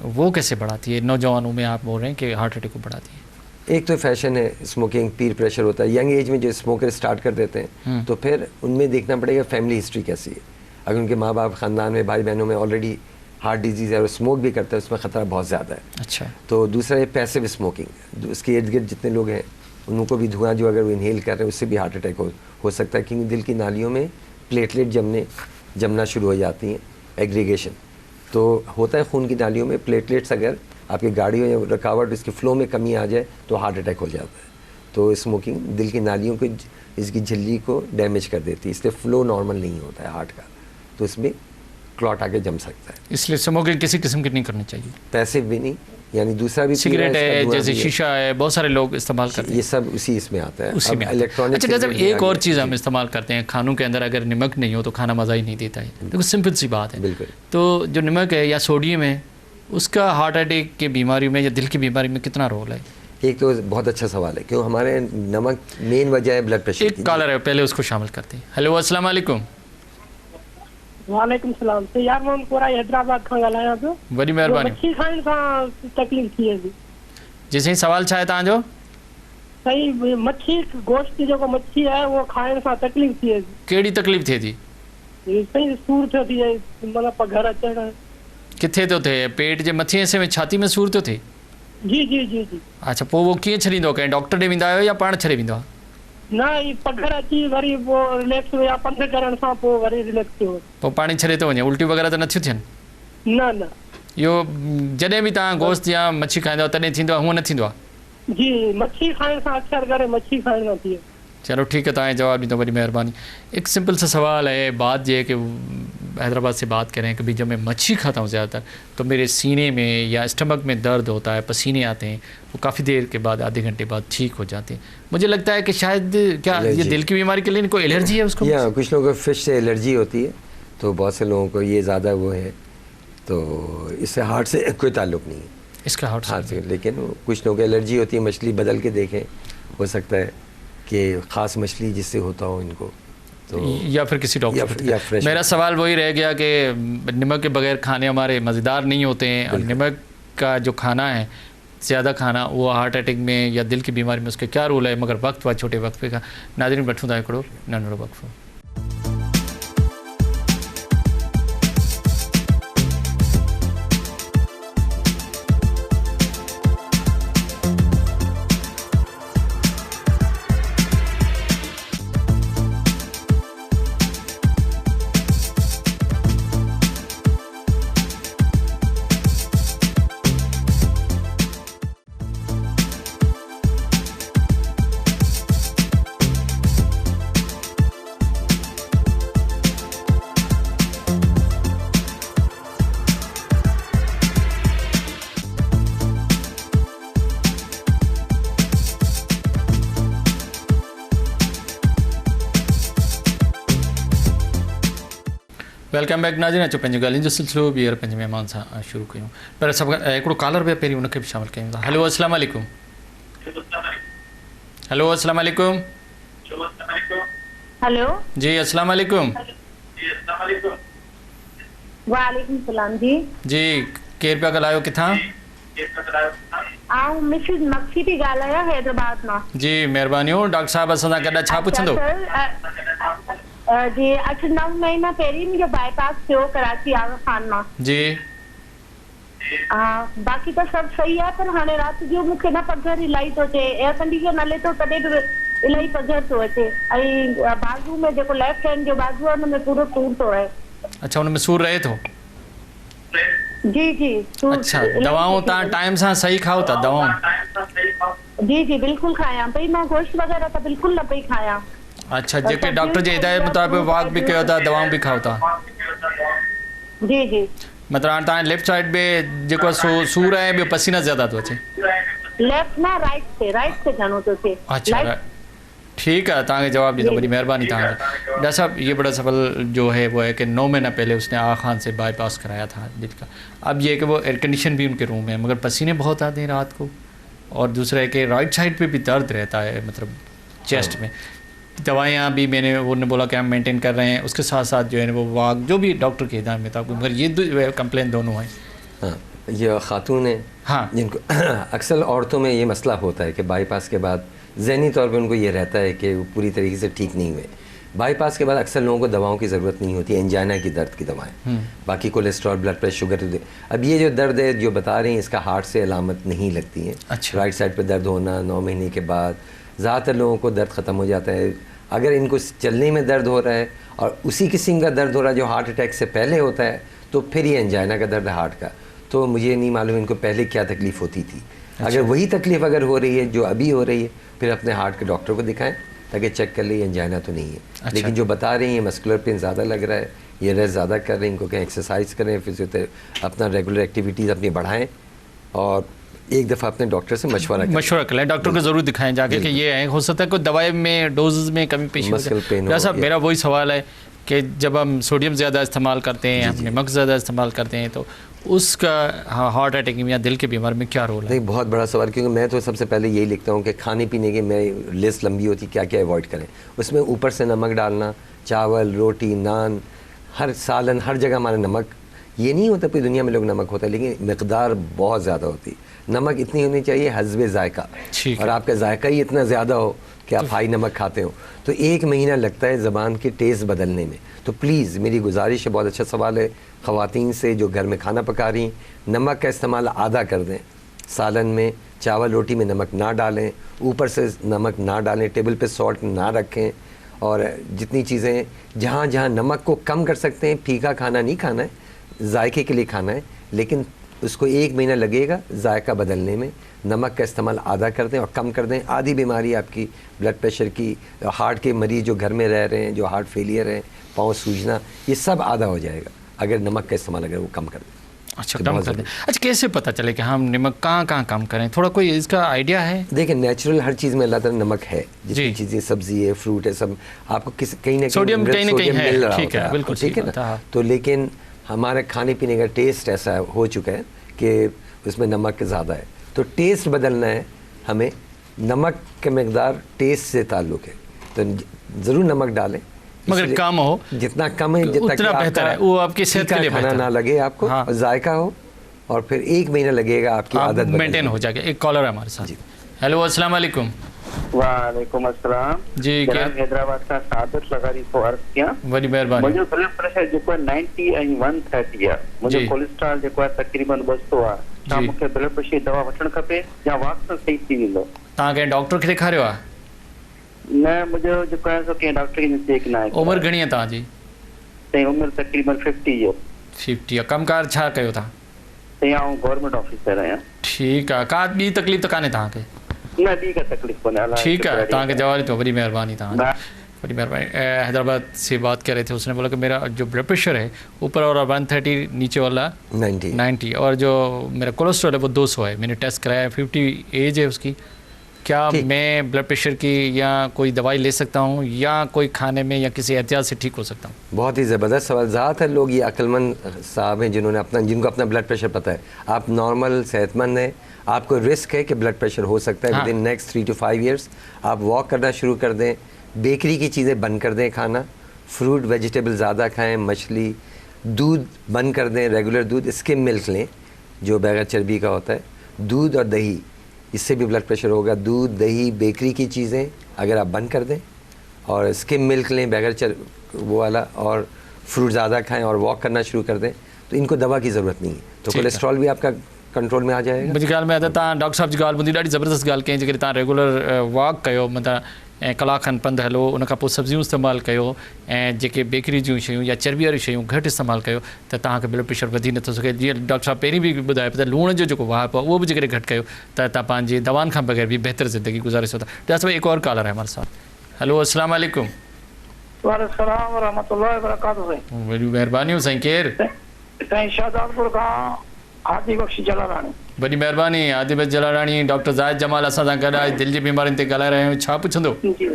वो कैसे बढ़ाती है नौजवानों में, आप बोल रहे हैं कि हार्ट अटैक को बढ़ाती है? एक तो फैशन है, स्मोकिंग, पीर प्रेशर होता है। यंग एज में जो स्मोकर स्टार्ट कर देते हैं तो फिर उनमें देखना पड़ेगा फैमिली हिस्ट्री कैसी है। अगर उनके माँ बाप, ख़ानदान में, भाई बहनों में ऑलरेडी हार्ट डिजीज़ है और स्मोक भी करता है, उसमें ख़तरा बहुत ज़्यादा है। अच्छा। तो दूसरा ये पैसिव स्मोकिंग, उसके इर्द गिर्द जितने लोग हैं उनको भी धुआं जो अगर वो इनहेल कर रहे हैं उससे भी हार्ट अटैक हो सकता है, क्योंकि दिल की नालियों में प्लेटलेट जमना शुरू हो जाती हैं, एग्रीगेशन तो होता है खून की नालियों में। प्लेटलेट्स अगर आपकी गाड़ी या रुकावट, इसके फ्लो में कमी आ जाए तो हार्ट अटैक हो जाता है। तो स्मोकिंग दिल की नालियों को, इसकी झिल्ली को डैमेज कर देती है, इसलिए फ्लो नॉर्मल नहीं होता है हार्ट का, तो इसमें क्लॉट आके जम सकता है। इसलिए स्मोकिंग किसी किस्म की नहीं करनी चाहिए। पैसिव भी नहीं, यानी दूसरा भी सिगरेट है, जैसे शीशा है, बहुत सारे लोग इस्तेमाल करते हैं, ये सब उसी इसमें आता है, उसी में इलेक्ट्रॉनिक। अच्छा, जब एक और चीज़ हम इस्तेमाल करते हैं खानों के अंदर, अगर नमक नहीं हो तो खाना मज़ा ही नहीं देता है। देखो सिंपल सी बात है। बिल्कुल। तो जो नमक है या सोडियम है, उसका हार्ट अटैक की बीमारी में या दिल की बीमारी में कितना रोल है? एक तो बहुत अच्छा सवाल है, क्यों हमारे नमक मेन वजह है ब्लड प्रेशर। एक कॉलर है, पहले उसको शामिल करते हैं। हेलो, अस्सलाम वालेकुम। वालेकुम सलाम। तो यार मैं पूरा हैदराबाद खां ॻाल्हायां पियो। बड़ी महिरबानी। मच्छी खाइण सां तकलीफ़ थी वेंदी। जैसे ही सवाल छा आहे तव्हांजो? सही, मच्छी गोश्त जेको मच्छी आहे उहो खाइण सां तकलीफ़ थी वेंदी। कहिड़ी तकलीफ़ थिए थी? सही सूर थियो थी जाए, मतलब पघर अचण। किथे थो थिए? पेट जे मथे हिसे में, छाती में सूर थो थिए? जी जी जी जी। अच्छा, पोइ उहो कीअं छॾींदो? कंहिं डॉक्टर ॾे वेंदा आहियो या पाण छॾे वेंदो आहे? न, ई पघर अची वरी पोइ रिलैक्स या पंध करण सां पोइ वरी रिलैक्स थियो। पोइ पाणी छॾे थो वञे? उल्टी वग़ैरह त नथियूं थियनि? न न, इहो जॾहिं बि तव्हां गोश्त या मच्छी खाईंदो तॾहिं थींदो आहे, हूअं न थींदो आहे? जी, मच्छी खाइण सां अक्सर करे मच्छी खाइण सां थिए। चलो ठीक है, तव्हांजे जवाब ॾींदो, बड़ी मेहरबानी। एक सिंपल सा सवाल है, बात ये है कि हैदराबाद से बात करें कि भाई जब मैं मच्छी खाता हूँ ज़्यादातर तो मेरे सीने में या स्टमक में दर्द होता है, पसीने आते हैं, वो काफ़ी देर के बाद, आधे घंटे बाद ठीक हो जाते हैं। मुझे लगता है कि शायद क्या ये दिल की बीमारी के लिए कोई एलर्जी है उसको? या कुछ लोगों को फिश से एलर्जी होती है, तो बहुत से लोगों को ये ज़्यादा वो है, तो इससे हार्ट से कोई ताल्लुक़ नहीं है, इसका हार्ट से। लेकिन कुछ लोगों को एलर्जी होती है, मछली बदल के देखें, हो सकता है कि ख़ास मछली जिससे होता हो इनको, तो या फिर किसी डॉक्टर। मेरा सवाल वही रह गया कि नमक के बगैर खाने हमारे मज़ेदार नहीं होते हैं, और नमक का जो खाना है, ज़्यादा खाना, वो हार्ट अटैक में या दिल की बीमारी में उसका क्या रोल है? मगर वक्त व छोटे वक्त पे का नाज़रीन वठूं था हिकिड़ो नंढिड़ो वक़्फ़ो। वेलकम बैक नाज़रीन। अचो पंहिंजी ॻाल्हियुनि जो सिलसिलो ॿीहर पंहिंजे महिमान सां शुरू कयूं, पर सभु हिकिड़ो कॉलर पिया पहिरीं उनखे बि शामिलु कयूं था। हेलो अस्सलाम वालेकुम। हेलो अस्सलाम वालेकुम। हेलो जी अस्सलाम वालेकुम। वालेकुम सलाम जी। जी केरु पिया ॻाल्हायो किथां? आऊं मिसिस मक्सी थी ॻाल्हायां हैदराबाद मां। जी महिरबानियूं। डॉक्टर साहब असां सां गॾु छा पुछंदो? जी 8-9 महीना पहिरीं मुंहिंजो बाईपास थियो कराची आगा खान मां। जी बाक़ी त सभु सही आहे, पर हाणे राति जो मूंखे न पघर इलाही थो अचे, एयर कंडीशन हले थो तॾहिं बि इलाही पघर थो अचे, ऐं बाज़ू में जेको लेफ्ट हैंड जो बाज़ू आहे हुन में पूरो सूर थो रहे। अच्छा, हुन में सूर रहे थो? जी जी। अच्छा, दवाऊं तव्हां टाइम सां सही खाओ था? दवाऊं जी जी बिल्कुलु खायां पई मां, गोश्त वग़ैरह त बिल्कुलु न पई खायां। अच्छा, जेके डॉक्टर जी हिदायत मुताबिक़ वॉक भी कयो था, दवाऊं भी खाओ था? जी जी। मतलब हाणे तव्हां लेफ्ट साइड में जेको सूर आहे, ॿियो पसीना ज़्यादा थो अचे? लेफ्ट ना राइट से घणो थो थिए। अच्छा ठीक है, तव्हांखे जवाब ॾींदो, बड़ी मेहरबानी तव्हांजी। डॉक्टर साहब, ये बड़ा सवाल जो है वो है कि 9 महीना पहले उसने आगा खान से बाईपास कराया था दिल का। अब ये कि वो एयर कंडीशन भी उनके रूम है, मगर पसीने बहुत आते हैं रात को, और दूसरा है कि राइट साइड पे भी दर्द रहता है, मतलब चेस्ट में। दवाइयाँ भी मैंने उन्होंने बोला कि हम मेंटेन कर रहे हैं, उसके साथ साथ जो है वो वाक जो भी डॉक्टर के हिदायत में था, मगर ये कंप्लेन दोनों हैं। हाँ, ये खातून है हाँ, जिनको अक्सर औरतों में ये मसला होता है कि बाईपास के बाद ज़हनी तौर पे उनको ये रहता है कि वो पूरी तरीके से ठीक नहीं हुए। बाईपास के बाद अक्सर लोगों को दवाओं की ज़रूरत नहीं होती, एंजाइना की दर्द की दवाएं, बाकी कोलेस्ट्रॉल, ब्लड प्रेशर, शुगर। अब ये जो दर्द है जो बता रहे हैं, इसका हार्ट से अलामत नहीं लगती है। अच्छा। राइट साइड पर दर्द होना 9 महीने के बाद, ज़्यादातर लोगों को दर्द ख़त्म हो जाता है। अगर इनको चलने में दर्द हो रहा है और उसी किस्म का दर्द हो रहा है जो हार्ट अटैक से पहले होता है, तो फिर ये एंजाइना का दर्द हार्ट का, तो मुझे नहीं मालूम इनको पहले क्या तकलीफ़ होती थी। अच्छा। अगर वही तकलीफ़ अगर हो रही है जो अभी हो रही है, फिर अपने हार्ट के डॉक्टर को दिखाएं ताकि चेक कर ले एंजाइना तो नहीं है। अच्छा। लेकिन जो बता रही हैं मस्कुलर पेन ज़्यादा लग रहा है, ये रेस्ट ज़्यादा कर रहे हैं, इनको कहें एक्सरसाइज करें, फिजियोथेरेपी, अपना रेगुलर एक्टिविटीज़ अपनी बढ़ाएं, और एक दफ़ा अपने डॉक्टर से मशवरा करें। डॉक्टर को ज़रूर दिखाएं जाके कि ये है, हो सकता है कोई दवाई में डोजेज में कमी पेशी हो जाए। साहब, मेरा वही सवाल है कि जब हम सोडियम ज़्यादा इस्तेमाल करते हैं, हम नमक ज़्यादा इस्तेमाल करते हैं, तो उसका हार्ट अटैक या दिल के बीमारी में क्या रोल है? नहीं, बहुत बड़ा सवाल, क्योंकि मैं तो सबसे पहले यही लिखता हूँ कि खाने पीने की मैं लिस्ट लंबी होती, क्या क्या अवॉइड करें। उसमें ऊपर से नमक डालना, चावल, रोटी, नान, हर सालन, हर जगह हमारा नमक, ये नहीं होता पूरी दुनिया में लोग नमक होता है, लेकिन मकदार बहुत ज़्यादा होती। नमक इतनी होनी चाहिए हस्बे जायका, और आपका जायका ही इतना ज़्यादा हो कि आप हाई नमक खाते हो, तो 1 महीना लगता है ज़बान के टेस्ट बदलने में। तो प्लीज़ मेरी गुजारिश है, बहुत अच्छा सवाल है ख़वातीन से जो घर में खाना पका रही, नमक का इस्तेमाल आधा कर दें, सालन में, चावल रोटी में नमक ना डालें, ऊपर से नमक ना डालें, टेबल पे सॉल्ट ना रखें, और जितनी चीज़ें जहाँ जहाँ नमक को कम कर सकते हैं, फीका खाना नहीं खाना है, जायके के लिए खाना है, लेकिन उसको 1 महीना लगेगा जायका बदलने में। नमक का इस्तेमाल आधा कर दें और कम कर दें। आधी बीमारी आपकी ब्लड प्रेशर की, हार्ट के मरीज़ जो घर में रह रहे हैं, जो हार्ट फेलियर है, पाँव सूजना, ये सब आधा हो जाएगा अगर नमक का इस्तेमाल अगर वो कम कर दें। अच्छा, कम कर दें। अच्छा, कैसे पता चले कि हम नमक कहाँ कहाँ कम करें? थोड़ा कोई इसका आइडिया है? देखिए, नेचुरल हर चीज़ में अल्लाह ताला नमक है, जितनी चीज़ें, सब्जी है, फ्रूट है, सब आपको कहीं ना कहीं सोडियम मिल रहा होता है, बिल्कुल ठीक है ना। तो लेकिन हमारे खाने पीने का टेस्ट ऐसा हो चुका है कि उसमें नमक ज़्यादा है, तो टेस्ट बदलना है हमें। नमक के मकदार टेस्ट से ताल्लुक़ है, तो ज़रूर नमक डालें, मगर कम हो, जितना कम है जितना बेहतर है, वो आपकी सेहत के लिए खाना ना लगे आपको। हाँ। और जायका हो, और फिर 1 महीना लगेगा आपकी आदत मेंटेन हो जाएगा। एक कॉलर है हमारे साथ। हेलो, अस्सलाम वालेकुम। वालेकुम अस्सलाम जी, क्या हैदराबाद का सादत लगारी को अर्ज किया। बड़ी मेहरबानी। मुझे ब्लड प्रेशर जो 90 ऐं 130 है, मुझे कोलेस्ट्रॉल जो तकरीबन 200 है, ता मुझे ब्लड प्रेशर दवा वठण खपे या वाक से सही थी वेंदो? ता के डॉक्टर के दिखारियो आ? न, मुझे जो कह सो के डॉक्टर के चेक ना है। उम्र घणी है ता जी? ते उम्र तकरीबन 50 है। 50 कमकार छा कयो था? ते आऊं गवर्नमेंट ऑफिसर आया। ठीक है, का बी तकलीफ तो काने ता के? ना, दी का तकलीफ कोने। ठीक है, ता के जवाब तो बड़ी मेहरबानी था, बड़ी मेहरबानी। हैदराबाद से बात कर रहे थे, उसने बोला कि मेरा जो ब्लड प्रेशर है ऊपर वाला 130, नीचे वाला 90, और जो मेरा कोलेस्ट्रॉल है वो 200 है। मैंने टेस्ट कराया, 50 एज है उसकी, क्या मैं ब्लड प्रेशर की या कोई दवाई ले सकता हूँ या कोई खाने में या किसी एहतियात से ठीक हो सकता हूँ? बहुत ही ज़बरदस्त सवाल। ज़्यादातर लोग ये अक्लमंद साहब हैं जिनको अपना ब्लड प्रेशर पता है। आप नॉर्मल सेहतमंद हैं, आपको रिस्क है कि ब्लड प्रेशर हो सकता है। With in next 3 to 5 years आप वॉक करना शुरू कर दें, बेकरी की चीज़ें बंद कर दें खाना, फ्रूट वेजिटेबल ज़्यादा खाएँ, मछली, दूध बंद कर दें, रेगुलर दूध, स्किम मिल्क लें जो बगैर चर्बी का होता है, दूध और दही, इससे भी ब्लड प्रेशर होगा। दूध, दही, बेकरी की चीज़ें अगर आप बंद कर दें और स्किम मिल्क लें बगैर वो वाला, और फ्रूट ज़्यादा खाएं और वॉक करना शुरू कर दें, तो इनको दवा की ज़रूरत नहीं है। तो कोलेस्ट्रॉल भी आपका कंट्रोल में आ जाएगा। मुझे ख्याल में आता तव्हां डॉक्टर साहब जी ॻाल्हि ॿुधी ॾाढी ज़बरदस्त ॻाल्हि कई, जेकॾहिं तव्हां रेगुलर वॉक कयो, मतिलबु ऐं कलाक खनि पंधु हलो, उन खां पोइ सब्जियूं इस्तेमालु कयो ऐं जेके बेकरी जूं शयूं या चर्बी वारियूं शयूं घटि इस्तेमालु कयो त तव्हांखे ब्लड प्रेशर वधी नथो सघे। जीअं डॉक्टर साहब पहिरीं बि ॿुधायो पिया त लूण जो जेको वाह आहे उहो बि जेकॾहिं घटि कयो त तव्हां पंहिंजी दवाउनि खां बग़ैर भी बेहतर ज़िंदगी गुज़ारे सघो था। डॉक्टर साहब एक और कॉलर है हमारे साथ। हेलो, अस्सलाम वालेकुम। वालेकुम रहमतुल्लाहि व बरकातहू। वॾी महिरबानी साईं, केरु? साईं शाहजादपुर खां आदि बख्श जलाराणी। वॾी महिरबानी आदि बख्श जलाराणी। डॉक्टर ज़ाहिद जमाल असां सां गॾु आहे, दिलि जी बीमारियुनि ते ॻाल्हाए रहिया आहियूं। छा पुछंदो? जी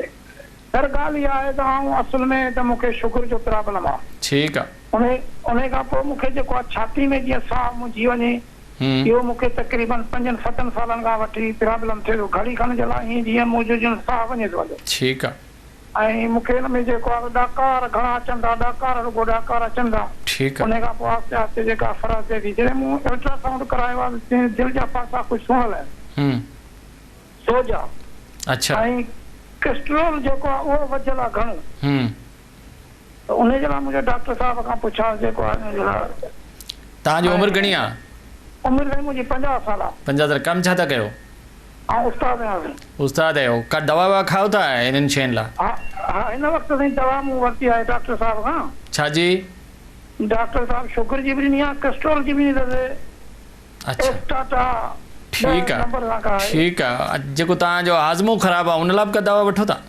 सर, ॻाल्हि इहा आहे त असल में त मूंखे शुगर जो प्रॉब्लम आहे। ठीकु आहे। उन खां पोइ मूंखे जेको आहे छाती में जीअं साह मुंहिंजी वञे, इहो मूंखे तक़रीबन 5-7 सालनि खां वठी प्रॉब्लम थिए थो। घड़ी खण जे लाइ हीअं जीअं मुंहिंजो जीअं साह वञे थो हलो। ठीकु आहे। ऐं मूंखे हिन में जेको आहे ॾाकार घणा अचनि था, ॾाकार रुगो ॾाकार अचनि था। ठीकु आहे। उन खां पोइ आहिस्ते आहिस्ते जेका फ़र्क़ु थिए थी। जॾहिं मूं अल्ट्रासाउंड करायो आहे, दिलि जा पासा कुझु सुहिणल आहिनि, सोजा। अच्छा। ऐं कोलेस्ट्रॉल जेको आहे उहो वधियल आहे घणो। त उन जे लाइ मुंहिंजे डॉक्टर साहब खां पुछा जेको आहे। तव्हांजी उमिरि घणी आहे? उमिरि साईं मुंहिंजी 50 साल आहे। 50 साल। कमु छा था कयो? उस्ताद आहियां। उस्ताद आहियो। का दवा ववा खाओ था इन्हनि शयुनि लाइ? हा, हिन वक़्तु ताईं दवा मूं वरिती आहे डॉक्टर साहब खां। छा जी? डॉक्टर साहब शुगर जी बि ॾिनी आहे, कोलेस्ट्रॉल जी बि ॾिनी। अच्छा, ठीकु आहे। ठीकु आहे। जेको तव्हांजो हाज़मो ख़राबु आहे उन लाइ बि का दवा वठो था?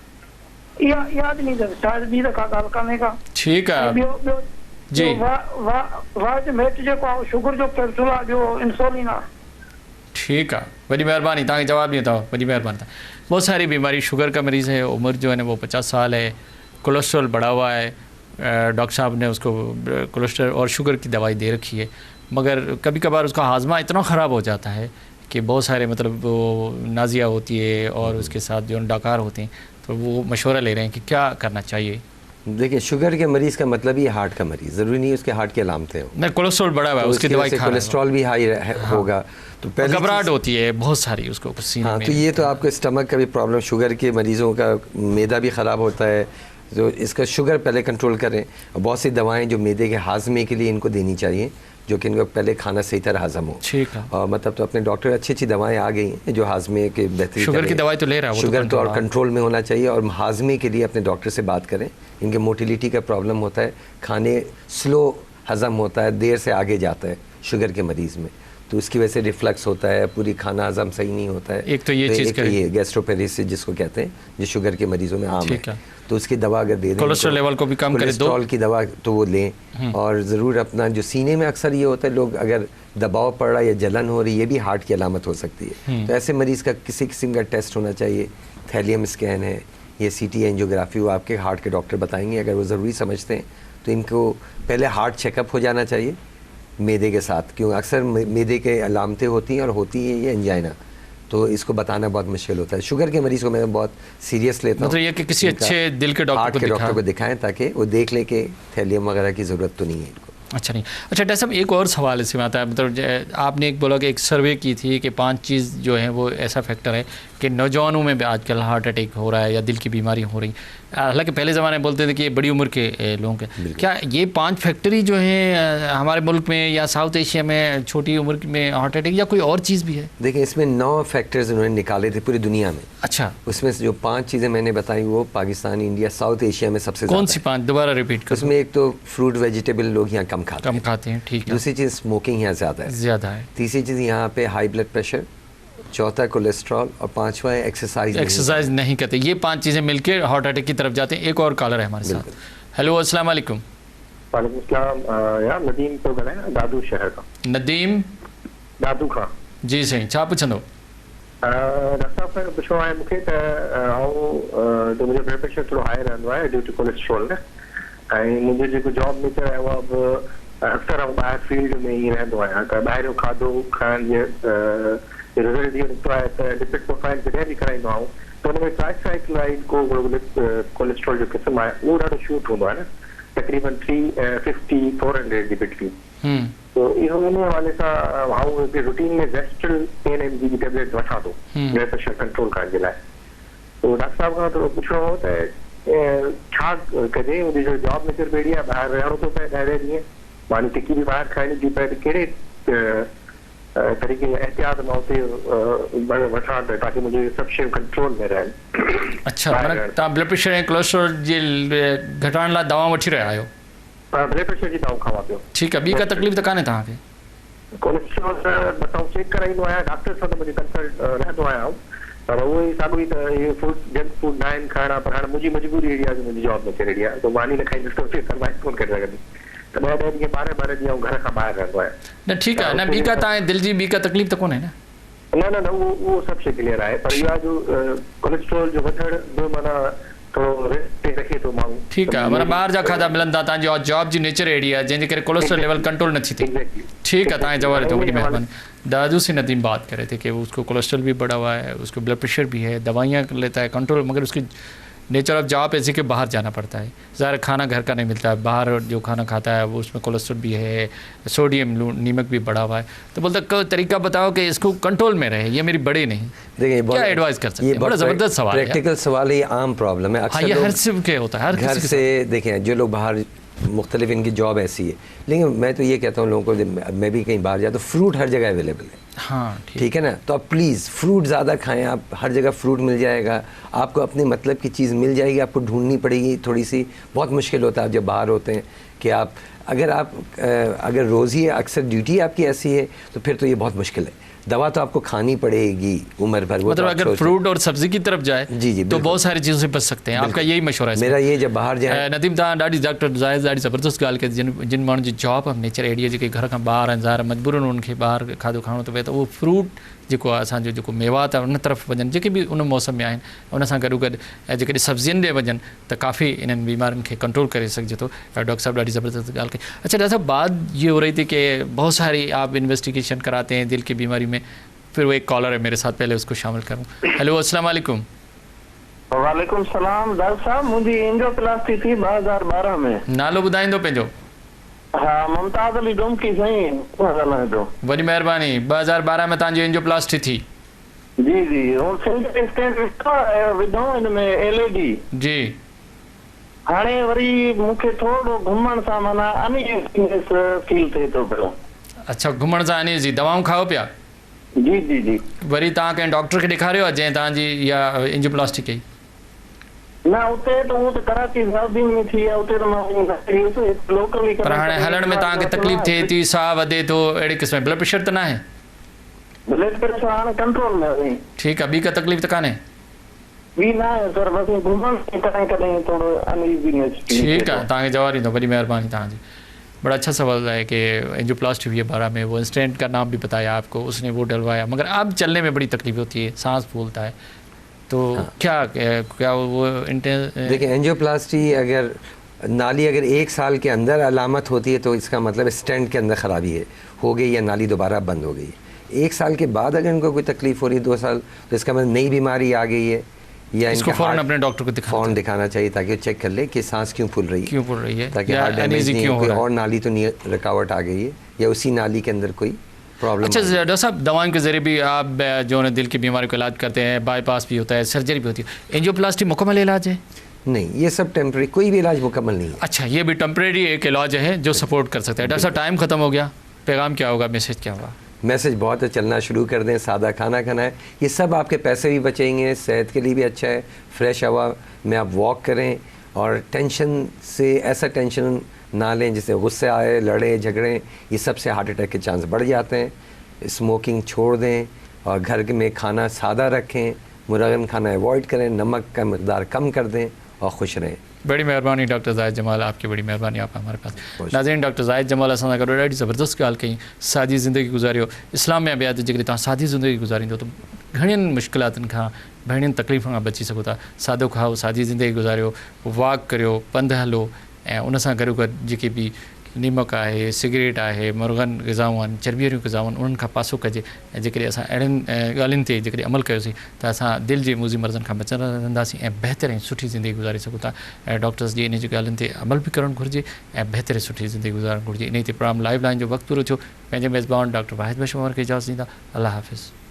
इहा ॾिनी अथसि, शायदि ॿी दफ़ा ॻाल्हि कान्हे का। ठीकु आहे। ॿियो जी वाइट मेट जेको आहे शुगर जो कैप्सूल आहे, ॿियो इंसुलिन आहे। ठीक है, बड़ी मेहरबानी। तव्हांखे जवाब ॾियो अथव, बड़ी मेहरबानी। बहुत सारी बीमारी, शुगर का मरीज़ है, उम्र जो है वो 50 साल है, कोलेस्ट्रॉल बढ़ा हुआ है, डॉक्टर साहब ने उसको कोलेस्ट्रॉल और शुगर की दवाई दे रखी है, मगर कभी कभार उसका हाजमा इतना ख़राब हो जाता है कि बहुत सारे मतलब वो नाजिया होती है और उसके साथ जो डकार होते हैं, तो वो मशवरा ले रहे हैं कि क्या करना चाहिए। देखिए, शुगर के मरीज़ का मतलब ही हार्ट का मरीज़, ज़रूरी नहीं उसके हार्ट की अलामतें हो। नहीं, कोलेस्ट्रॉल बढ़ा हुआ है, उसकी दवाई खा, कोलेस्ट्रॉल भी हाई होगा तो पहले घबराहट होती है बहुत सारी उसको सीने हाँ, में। तो ये तो आपको स्टमक का भी प्रॉब्लम, शुगर के मरीज़ों का मैदा भी ख़राब होता है, तो इसका शुगर पहले कंट्रोल करें। और बहुत सी दवाएं जो मैदे के हाजमे के लिए इनको देनी चाहिए, जो कि इनको पहले खाना सही तरह हजम हो। ठीक है। और मतलब तो अपने डॉक्टर अच्छी अच्छी दवाएं आ गई हैं जो हाजमे के बेहतरीन, शुगर की दवाई तो ले रहा है, शुगर तो और कंट्रोल में होना चाहिए, और हाजमे के लिए अपने डॉक्टर से बात करें। इनके मोटिलिटी का प्रॉब्लम होता है, खाने स्लो हजम होता है, देर से आगे जाता है शुगर के मरीज़ में, तो उसकी वजह से रिफ्लक्स होता है, पूरी खाना हजम सही नहीं होता है। एक तो ये चीज़ तो ये गैस्ट्रोपेरेसिस जिसको कहते हैं, जो शुगर के मरीजों में आम है, तो उसकी दवा अगर दे दें, कोलेस्ट्रॉल लेवल को भी कम करे, कोलेस्ट्रॉल की दवा तो वो लें। और ज़रूर अपना जो सीने में अक्सर ये होता है, लोग अगर दबाव पड़ रहा है या जलन हो रही है, ये भी हार्ट की अलामत हो सकती है, तो ऐसे मरीज़ का किसी किस्म का टेस्ट होना चाहिए। थैलियम स्कैन है, ये CT एंजियोग्राफी, वो आपके हार्ट के डॉक्टर बताएंगे। अगर वो ज़रूरी समझते हैं तो इनको पहले हार्ट चेकअप हो जाना चाहिए मैदे के साथ, क्यों अक्सर मैदे के अलामतें होती हैं और होती है ये एंजाइना, तो इसको बताना बहुत मुश्किल होता है। शुगर के मरीज़ को मैं बहुत सीरियस लेता हूँ। मतलब ये कि किसी अच्छे दिल के डॉक्टर को दिखाएं ताकि वो देख ले कि थैलियम वगैरह की ज़रूरत तो नहीं है इनको। अच्छा नहीं। अच्छा डॉक्टर साहब, एक और सवाल इसमें आता है, मतलब आपने एक बोला कि एक सर्वे की थी कि 5 चीज़ जो है वो ऐसा फैक्टर है कि नौजवानों में भी आजकल हार्ट अटैक हो रहा है या दिल की बीमारी हो रही। हालांकि पहले ज़माने में बोलते थे कि ये बड़ी उम्र के लोगों के, क्या ये 5 फैक्टर ही जो हैं हमारे मुल्क में या साउथ एशिया में छोटी उम्र में हार्ट अटैक, या कोई और चीज़ भी है? देखिए, इसमें 9 फैक्टर्स उन्होंने निकाले थे पूरी दुनिया में। अच्छा। उसमें से जो 5 चीज़ें मैंने बताई वो पाकिस्तान, इंडिया, साउथ एशिया में सबसे कौन सी 5 दोबारा रिपीट करो। उसमें एक तो फ्रूट वेजिटेबल लोग यहाँ कम खाते हैं, ठीक है। दूसरी चीज़ स्मोकिंग यहाँ ज़्यादा है। तीसरी चीज़ यहाँ पे हाई ब्लड प्रेशर, चौथा कोलेस्ट्रॉल, और 5वां है एक्सरसाइज नहीं करते। ये 5 चीज़ें मिलकर हार्ट अटैक की तरफ जाते हैं। एक और कॉलर है हमारे साथ। हेलो, अस्सलाम वालेकुम। वालेकुम सलाम। यार नदीम तो है दादू शहर का। नदीम दादू का। जी सही, छा पुछंदो? डॉक्टर साहब खां पुछिणो आहे मूंखे त जो मुंहिंजो ब्लड प्रेशर थोरो हाई रहंदो आहे ड्यू टू कोलेस्ट्रॉल न, ऐं मुंहिंजो जेको जॉब नेचर आहे उहा बि अक्सर ॿाहिरि फील्ड में ई रहंदो आहियां, त ॿाहिरि जो खाधो खाइण जे रिज़ल्ट इहो निकितो आहे त लिपिड प्रोफाइल जॾहिं बि कराईंदो आहियां त हुन में ट्राइसाइक्लाइड को कोलेस्ट्रॉल जो क़िस्म आहे उहो ॾाढो शूट हूंदो आहे न, तक़रीबन 350-400 जी बिटवीन। तो इहो इन हवाले सां आउं रूटीन में जेस्ट्रल 10 mg जी टेबलेट वठां थो ब्लड प्रेशर कंट्रोल करण जे लाइ। तो डॉक्टर साहब खां थोरो पुछिणो हो त छा कजे, मुंहिंजी जो जॉब नेचर बि अहिड़ी आहे, ॿाहिरि रहणो थो पए ॾाढे ॾींहं, मानी टिकी बि ॿाहिरि खाइणी थी पए, त कहिड़े तरीक़े एहतियात मां उते वठां त ताकी मुंहिंजी सभु शयूं कंट्रोल में रहनि। अच्छा, माना तव्हां ब्लड प्रेशर ऐं कोलेस्ट्रॉल जे घटाइण लाइ दवा वठी रहिया आहियो? ब्लड प्रेशर जी दवा खावां पियो। ठीकु आहे, ॿी का तकलीफ़ त कान्हे तव्हांखे? कोलेस्ट्रॉल बसि आउं चेक कराईंदो आहियां, डॉक्टर सां त मुंहिंजी कंसल्ट रहंदो आहियां, पर उहो ई साॻियो ई त इहे फूड जंक फूड न आहिनि खाइणा, पर हाणे मुंहिंजी मजबूरी अहिड़ी आहे, मुंहिंजी जॉब नेचर अहिड़ी आहे, त मानी न खाईंदुसि त सर्वाइव कोन करे सघंदी, त 2 ॾींहं 12 ॾींहं घर खां ॿाहिरि रहंदो आहियां। न ठीकु आहे, न ॿी का तव्हांजे दिलि जी ॿी का तकलीफ़ त कोन्हे न? न उहो सभु शइ क्लियर आहे, पर इहो आहे जो कोलेस्ट्रॉल जो वधण बि माना थोरो रेस्ट रखे थो माण्हू। ठीकु आहे, माना ॿाहिरि जा खाधा मिलनि था, तव्हांजी जॉब जी नेचर अहिड़ी आहे जंहिंजे करे कोलेस्ट्रॉल लेवल कंट्रोल नथी थिए। ठीक है, तव्हांजे जवाब तो बड़ी मेहरबानी। दादू से नदीम बात कर रहे थे कि उसको कोलेस्ट्रॉल भी बढ़ा हुआ है, उसको ब्लड प्रेशर भी है, दवाइयाँ लेता है कंट्रोल, मगर उसकी नेचर ऑफ जॉब ऐसी कि बाहर जाना पड़ता है, ज़्यादा खाना घर का नहीं मिलता है, बाहर जो खाना खाता है वो उसमें कोलेस्ट्रॉल भी है, सोडियम नीमक भी बढ़ा हुआ है, तो बोलता कोई तरीका बताओ कि इसको कंट्रोल में रहे, ये मेरी बड़ी नहीं। देखिए क्या एडवाइस कर सकते हैं? बड़ा ज़बरदस्त सवाल है, प्रैक्टिकल सवाल है, ये आम प्रॉब्लम है। हाँ, ये हर सिर्फ के होता है, हर घर से देखें जो लोग बाहर मुख्तलिफ इनकी जॉब ऐसी है, लेकिन मैं तो ये कहता हूँ लोगों को, मैं भी कहीं बाहर जाता तो फ्रूट हर जगह अवेलेबल है। हाँ ठीक है ना, तो आप प्लीज़ फ्रूट ज़्यादा खाएं, आप हर जगह फ्रूट मिल जाएगा, आपको अपने मतलब की चीज़ मिल जाएगी, आपको ढूंढनी पड़ेगी थोड़ी सी, बहुत मुश्किल होता है आप जब बाहर होते हैं कि आप अगर रोज़ ही अक्सर ड्यूटी आपकी ऐसी है तो फिर तो ये बहुत मुश्किल है, दवा तो आपको खानी पड़ेगी उम्र भर। मतलब अगर फ्रूट और सब्जी की तरफ जाए जी तो बहुत सारी चीज़ों से बच सकते हैं, आपका यही मशवरा है? मेरा ये जब बाहर जाए नदीम तव्हां ॾाढी डॉक्टर ज़ाहिद ॾाढी ज़बरदस्त ॻाल्हि कई, जिन माण्हुनि जी जॉब नेचर अहिड़ी आहे जेके घर खां ॿाहिरि आहिनि, ज़ाहिर मजबूरनि उन्हनि खे ॿाहिरि खाधो खाइणो थो पए, त उहो फ्रूट जेको आहे असांजो जेको मेवा था उन तरफ़ वञनि, जेके बि उन मौसम में आहिनि, उन सां गॾो गॾु ऐं जेकॾहिं सब्जियुनि ॾे वञनि त काफ़ी इन्हनि बीमारियुनि खे कंट्रोल करे सघिजे थो। डॉक्टर साहब ॾाढी ज़बरदस्त ॻाल्हि कई। अच्छा डॉक्टर साहब, बात ये हो रही थी कि बहुत सारी आप इन्वेस्टिगेशन कराते हैं दिल की बीमारी में, फिर वो एक कॉलर है मेरे साथ, पहले उसको शामिल करूँ। हेलो, अस्सलाम वालेकुम। वालेकुम सलाम। डॉक्टर साहब, मुंहिंजी एंजियोप्लास्टी थी 2012 में। नालो ॿुधाईंदो पंहिंजो? हाँ, मुमताज़ अली डुमकी साईं ॻाल्हायां थो। वॾी महिरबानी। 2012 में तव्हांजी एंजियोप्लास्टी थी? जी जी, और सिंगल स्टेंट विधो हिन में एलईडी जी। हाणे वरी मूंखे थोरो घुमण सां माना अनईज़ीनेस फील थिए थो पियो। अच्छा, घुमण सां अनईज़ी, दवाऊं खाओ पिया? जी जी जी। वरी तव्हां कंहिं डॉक्टर खे ॾेखारियो आहे जंहिं तव्हांजी इहा एंजियोप्लास्टी कई? न, उते त उहो त कराची साउदीन में थी आहे, उते त मां लोकली। पर हाणे हलण में तव्हांखे तकलीफ़ थिए थी, साह वधे थो, अहिड़े क़िस्म ब्लड प्रेशर त न आहे? ब्लड प्रेशर हाणे कंट्रोल में आहे। ठीकु आहे, ॿी का तकलीफ़ त कान्हे? ॿी न आहे सर, बसि घुमण कॾहिं कॾहिं थोरो अनईज़ीनेस। ठीकु आहे, तव्हांखे जवाब ॾींदो, वॾी महिरबानी तव्हांजी। बड़ा अच्छा सवाल है कि एंजियोप्लास्टी हुई है 12 में, वो इंस्टेंट का नाम भी बताया आपको, उसने वो डलवाया, मगर अब चलने में बड़ी तकलीफ होती है, सांस फूलता है, तो हाँ। क्या वो देखिए एंजियोप्लास्टी अगर नाली अगर 1 साल के अंदर अलामत होती है तो इसका मतलब स्टेंट के अंदर ख़राबी हो गई या नाली दोबारा बंद हो गई। 1 साल के बाद अगर इनको कोई तकलीफ हो रही है 2 साल, तो इसका मतलब नई बीमारी आ गई है, या इसको फौरन अपने डॉक्टर को फौरन दिखाना चाहिए ताकि वो चेक कर ले कि सांस क्यों फूल रही है, ताकि हार्ट डैमेज नहीं हो, कोई और नाली तो नहीं रुकावट आ गई है या उसी नाली के अंदर कोई प्रॉब्लम। अच्छा डॉक्टर साहब, दवाओं के जरिए भी आप जो है दिल की बीमारी का इलाज करते हैं, बाईपास भी होता है, सर्जरी भी होती है, एंजियोप्लास्टी मुकम्मल इलाज है? नहीं, ये सब टेम्प्रेरी, कोई भी इलाज मुकम्मल नहीं है। अच्छा, ये भी टेम्प्रेरी एक इलाज है जो सपोर्ट कर सकता है। डॉक्टर साहब, टाइम खत्म हो गया, पैगाम क्या होगा, मैसेज क्या होगा? मैसेज बहुत है, चलना शुरू कर दें, सादा खाना खाना है, ये सब आपके पैसे भी बचेंगे, सेहत के लिए भी अच्छा है, फ्रेश हवा में आप वॉक करें, और टेंशन से ऐसा टेंशन ना लें जिससे गुस्से आए, लड़े झगड़ें, ये सब से हार्ट अटैक के चांस बढ़ जाते हैं। स्मोकिंग छोड़ दें और घर में खाना सादा रखें, मुरगन खाना अवॉइड करें, नमक का मकदार कम कर दें और खुश रहें। बड़ी मेहरबानी डॉक्टर ज़ाहिद जमाल, आपकी बड़ी मेहरबानी, आप हमारे पास नाज़रीन। डॉक्टर ज़ाहिद जमाल असां ॾाढी ज़बरदस्त ॻाल्हि कई, सादी ज़िंदगी गुज़ारियो, इस्लाम में बि आहे त जेकॾहिं तव्हां सादी ज़िंदगी गुज़ारींदो त घणियुनि मुश्किलातुनि खां घणियुनि तकलीफ़ुनि खां बची सघो था। सादो खाओ, सादी ज़िंदगी गुज़ारियो, वॉक करियो, पंधु हलो ऐं उन सां गॾो गॾु जेके बि नीमक आहे, सिगरेट आहे, मुर्गन ग़िज़ाऊं आहिनि, चर्बी वारियूं ग़िज़ाऊं आहिनि, उन्हनि खां पासो कजे। ऐं जेकॾहिं असां अहिड़ियुनि ॻाल्हियुनि ते जेकॾहिं अमल कयोसीं त असां दिलि जे मूज़ी मर्ज़नि खां बचंदा रहंदासीं ऐं बहितर ऐं सुठी ज़िंदगी गुज़ारे सघूं था। ऐं डॉक्टर्स जी इन जी ॻाल्हियुनि ते अमल बि करणु घुरिजे ऐं बहितर सुठी ज़िंदगी गुज़ारणु घुरिजे। इन ते प्रोग्राम लाइव लाइन जो वक़्तु पूरो थियो। पंहिंजे मेज़बान डॉक्टर वाहिद बशमोर खे इजाज़त ॾींदा। अल्लाह हाफ़िज़।